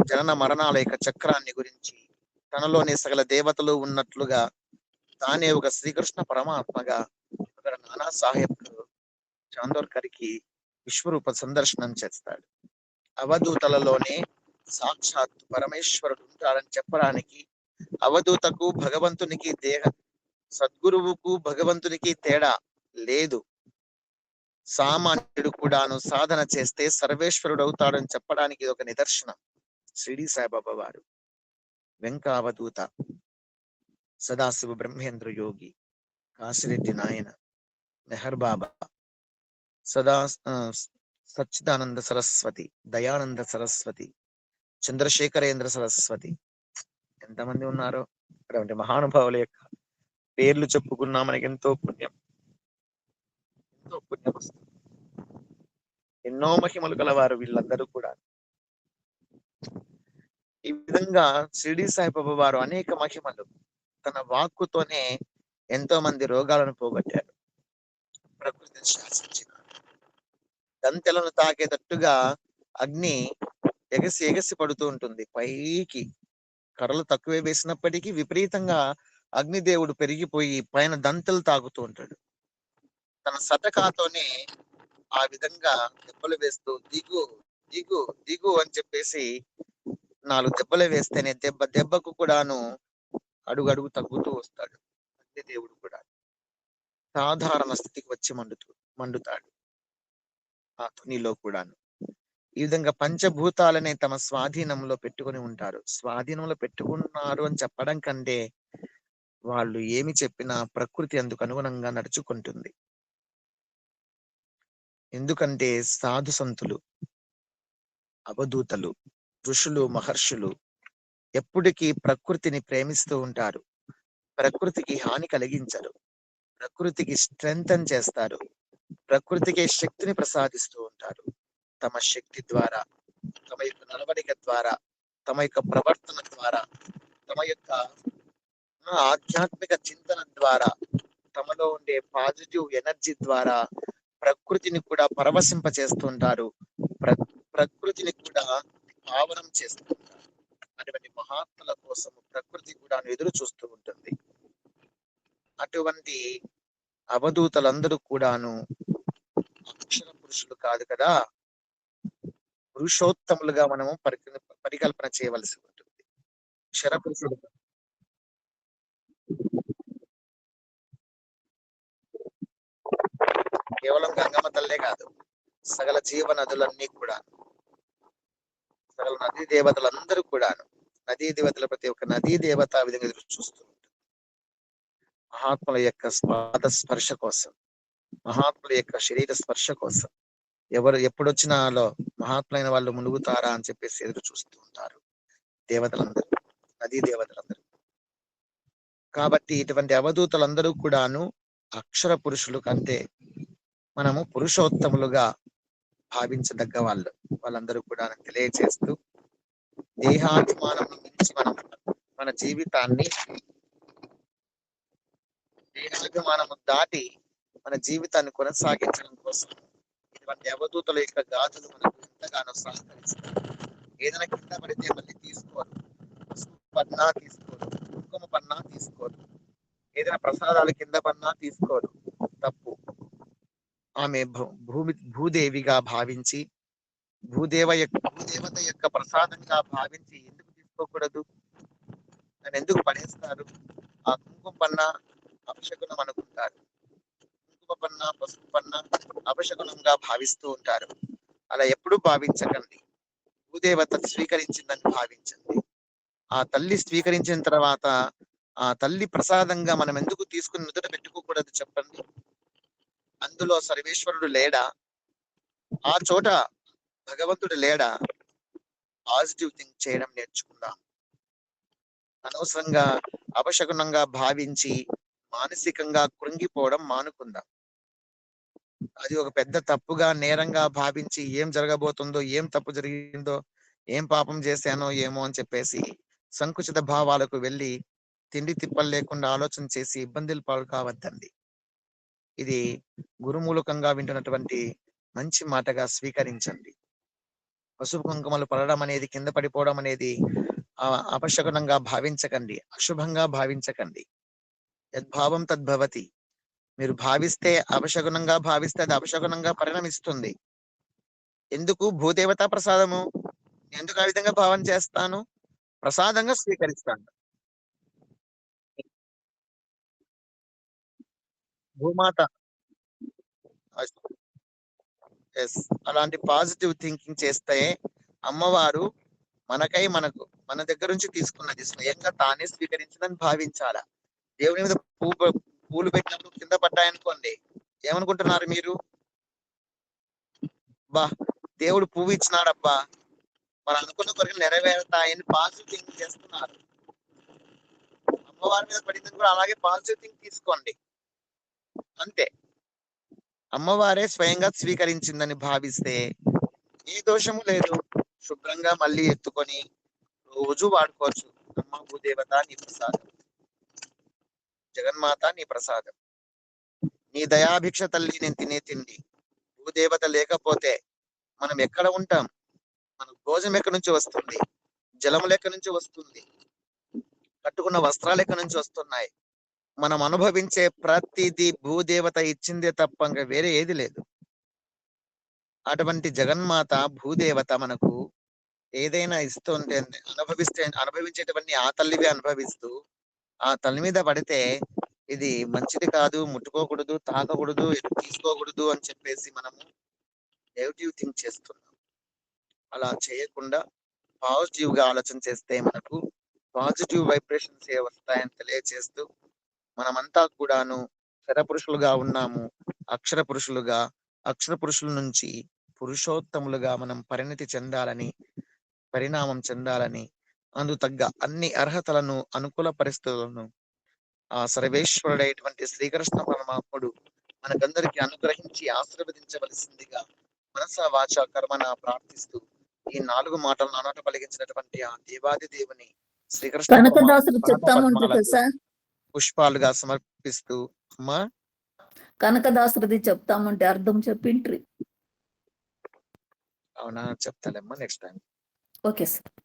A: జనన మరణాల యొక్క చక్రాన్ని గురించి, తనలోని సకల దేవతలు ఉన్నట్లుగా తానే ఒక శ్రీకృష్ణ పరమాత్మగా అక్కడ నానా సాహెబ్ చాందోర్కర్కి విశ్వరూప సందర్శనం చేస్తాడు. అవధూతలలోనే సాక్షాత్ పరమేశ్వరుడు ఉంటాడని చెప్పడానికి అవధూతకు భగవంతునికి సద్గురువుకు భగవంతునికి తేడా లేదు. సామాన్యుడు కూడాను సాధన చేస్తే సర్వేశ్వరుడు అవుతాడని చెప్పడానికి ఇది ఒక నిదర్శనం. షిరిడి సాయిబాబా వారు, వెంకావధూత, సదాశివ బ్రహ్మేంద్ర యోగి, కాశిరెడ్డి నాయన, మెహర్ బాబా, సచ్చిదానంద సరస్వతి, దయానంద సరస్వతి, చంద్రశేఖరేంద్ర సరస్వతి, ఎంతమంది ఉన్నారో అటువంటి మహానుభావుల యొక్క పేర్లు చెప్పుకున్నా మనకి ఎంతో పుణ్యం వస్తుంది. ఎన్నో మహిమలు గలవారు వీళ్ళందరూ కూడా. ఈ విధంగా షిరిడి సాయిబాబా వారు అనేక మహిమలు తన వాక్కుతోనే ఎంతో మంది రోగాలను పోగొట్టారు. ప్రకృతిని శాసించిన దంతెలను తాకేటట్టుగా అగ్ని ఎగసి పడుతూ ఉంటుంది పైకి. కర్రలు తక్కువే వేసినప్పటికీ విపరీతంగా అగ్నిదేవుడు పెరిగిపోయి పైన దంతెలు తాగుతూ ఉంటాడు. తన సతకాతోనే ఆ విధంగా దెబ్బలు వేస్తూ దిగు దిగు దిగు అని చెప్పేసి 4 దెబ్బలు వేస్తేనే దెబ్బకు కూడాను అడుగు తగ్గుతూ వస్తాడు అగ్నిదేవుడు కూడా. సాధారణ స్థితికి వచ్చి మండుతాడు ఆ తునిలో కూడాను. ఈ విధంగా పంచభూతాలనే తమ స్వాధీనంలో పెట్టుకుని ఉంటారు. స్వాధీనంలో పెట్టుకున్నారు అని చెప్పడం కంటే వాళ్ళు ఏమి చెప్పినా ప్రకృతి అందుకు అనుగుణంగా నడుచుకుంటుంది. ఎందుకంటే సాధు సంతులు, అవధూతలు, ఋషులు, మహర్షులు ఎప్పటికీ ప్రకృతిని ప్రేమిస్తూ ఉంటారు. ప్రకృతికి హాని కలిగించరు, ప్రకృతికి స్ట్రెంగ్తన్ చేస్తారు, ప్రకృతికి శక్తిని ప్రసాదిస్తూ ఉంటారు. తమ శక్తి ద్వారా, తమ యొక్క నడవడిక ద్వారా, తమ యొక్క ప్రవర్తన ద్వారా, తమ యొక్క ఆధ్యాత్మిక చింతన ద్వారా, తమలో ఉండే పాజిటివ్ ఎనర్జీ ద్వారా ప్రకృతిని కూడా పరవశింప చేస్తుంటారు, ప్రకృతిని కూడా పావనం చేస్తుంటారు. అటువంటి మహాత్ముల కోసం ప్రకృతి కూడా ఎదురు చూస్తూ ఉంటుంది. అటువంటి అవధూతలందరూ కూడాను అక్షర పురుషులు కాదు కదా, పురుషోత్తములుగా మనము పరికల్పన చేయవలసి ఉంటుంది. అక్షర పురుషుడు కేవలం గంగమ్మ తల్లే కాదు, సకల జీవ నదులన్నీ కూడా, సకల నదీ దేవతలందరూ కూడాను, నదీ దేవతల ప్రతి ఒక్క నదీ దేవత ఆ విధంగా ఎదురు చూస్తూ ఉంటుంది మహాత్ముల యొక్క పాద స్పర్శ కోసం, మహాత్ముల యొక్క శరీర స్పర్శ కోసం. ఎవరు ఎప్పుడొచ్చినాలో మహాత్ములైన వాళ్ళు మునుగుతారా అని చెప్పేసి ఎదురు చూస్తూ ఉంటారు దేవతలందరూ, నదీ దేవతలందరూ. కాబట్టి ఇటువంటి అవధూతలందరూ కూడాను అక్షర పురుషులు కంటే మనము పురుషోత్తములుగా భావించదగ్గ వాళ్ళు, వాళ్ళందరూ కూడా తెలియజేస్తూ, దేహాభిమానం నుంచి మనం మన జీవితాన్ని, దేహాభిమానము దాటి మన జీవితాన్ని కొనసాగించడం కోసం ఇటువంటి అవధూతల యొక్క గాథలు మనకు ఎంతగానో సహకరిస్తారు. ఏదైనా కింద పడితే మళ్ళీ తీసుకోరు, పన్నా తీసుకోరు, కుంకుమ పన్నా తీసుకోరు, ఏదైనా ప్రసాదాలు కింద పన్నా తీసుకోరు, తప్పు. ఆమె భూదేవిగా భావించి, భూదేవత యొక్క ప్రసాదంగా భావించి ఎందుకు తీసుకోకూడదు, నన్ను ఎందుకు పడేస్తారు? ఆ కుంకుమ పన్న అపశకునం అనుకుంటారు, కుంకుమ పన్న పసుపు పన్న అపశకునంగా భావిస్తూ ఉంటారు. అలా ఎప్పుడూ భావించకండి. భూదేవత స్వీకరించిందని భావించండి. ఆ తల్లి స్వీకరించిన తర్వాత ఆ తల్లి ప్రసాదంగా మనం ఎందుకు తీసుకుని నుదుట పెట్టుకోకూడదు చెప్పండి? అందులో సర్వేశ్వరుడు లేడా? ఆ చోట భగవంతుడు లేడా? పాజిటివ్ థింక్ చేయడం నేర్చుకుందాం. అనవసరంగా అపశకునంగా భావించి మానసికంగా కృంగిపోవడం మానుకుందాం. అది ఒక పెద్ద తప్పుగా, నేరంగా భావించి ఏం జరగబోతుందో, ఏం తప్పు జరిగిందో, ఏం పాపం చేశానో ఏమో అని చెప్పేసి సంకుచిత భావాలకు వెళ్ళి తిండి తిప్పలు లేకుండా ఆలోచన చేసి ఇబ్బందులు పాలు కావద్దండి. ఇది గురుమూలకంగా వింటున్నటువంటి మంచి మాటగా స్వీకరించండి. పసుపు కుంకుమలు పడడం అనేది, కింద పడిపోవడం అనేది అపశకునంగా భావించకండి, అశుభంగా భావించకండి. యద్భావం తద్భవతి. మీరు భావిస్తే అపశకునంగా భావిస్తే అది అపశకునంగా పరిణమిస్తుంది. ఎందుకు? భూదేవత ప్రసాదము, ఎందుకు ఆ విధంగా భావన చేస్తాను? ప్రసాదంగా స్వీకరిస్తాను. భూమాత, ఎస్, అలాంటి పాజిటివ్ థింకింగ్ చేస్తే అమ్మవారు మనకై మన దగ్గర నుంచి తీసుకున్నది స్వయంగా తానే స్వీకరించిందని భావించాలా. దేవుని మీద పూలు పెట్టినప్పుడు కింద పడ్డాయనుకోండి, ఏమనుకుంటున్నారు మీరు? బా, దేవుడు పువ్వు ఇచ్చినాడబ్బా, మనం అనుకున్న కొరకు నెరవేరుతాయని పాజిటివ్ థింక్ చేస్తున్నారు. అమ్మవారి మీద పడింది కూడా అలాగే పాజిటివ్ థింక్ తీసుకోండి, అంతే. అమ్మవారే స్వయంగా స్వీకరించిందని భావిస్తే ఏ దోషము లేదు. శుభ్రంగా మళ్ళీ ఎత్తుకొని రోజు వాడుకోవచ్చు. అమ్మ భూదేవత నీ ప్రసాదం, జగన్మాత నీ ప్రసాదం, నీ దయాభిక్ష తల్లి నేను తినే తిండి. భూదేవత లేకపోతే మనం ఎక్కడ ఉంటాం? మనకు భోజనం ఎక్కడి నుంచి వస్తుంది? జలములు ఎక్కడి నుంచి వస్తుంది? కట్టుకున్న వస్త్రాలు ఎక్కడి నుంచి వస్తున్నాయి? మనం అనుభవించే ప్రతిదీ భూదేవత ఇచ్చిందే తప్ప ఇంకా వేరే ఏది లేదు. అటువంటి జగన్మాత భూదేవత మనకు ఏదైనా ఇస్తుంటే అనుభవించేటువంటి ఆ తల్లివి అనుభవిస్తూ ఆ తల్లి మీద పడితే ఇది మంచిది కాదు, ముట్టుకోకూడదు, తాకకూడదు, తీసుకోకూడదు అని చెప్పేసి మనము నెగిటివ్ థింక్ చేస్తున్నాం. అలా చేయకుండా పాజిటివ్ గా ఆలోచన చేస్తే మనకు పాజిటివ్ వైబ్రేషన్స్ వస్తాయని తెలియజేస్తూ, మనమంతా కూడాను శరపురుషులుగా ఉన్నాము, అక్షర పురుషులుగా, అక్షర పురుషుల నుంచి పురుషోత్తములుగా మనం పరిణామం చెందాలని, అందుకు తగ్గ అన్ని అర్హతలను, అనుకూల పరిస్థితులను ఆ సర్వేశ్వరుడైనటువంటి శ్రీకృష్ణ పరమాత్ముడు మనకందరికి అనుగ్రహించి ఆశీర్వదించవలసిందిగా మనస వాచ కర్మన ప్రార్థిస్తూ ఈ 4 మాటలు నానోట పలికించినటువంటి ఆ దేవాది దేవుని శ్రీకృష్ణ
C: కనకదాసులు చెప్తామంటే సార్,
A: పుష్పాలుగా సమర్పిస్తూ, అమ్మా
C: కనకదాసుది చెప్తామంటే అర్థం చెప్పింట్రి.
A: అవునా, చెప్తాలేమ్మా నెక్స్ట్ టైం.
C: Okay sir.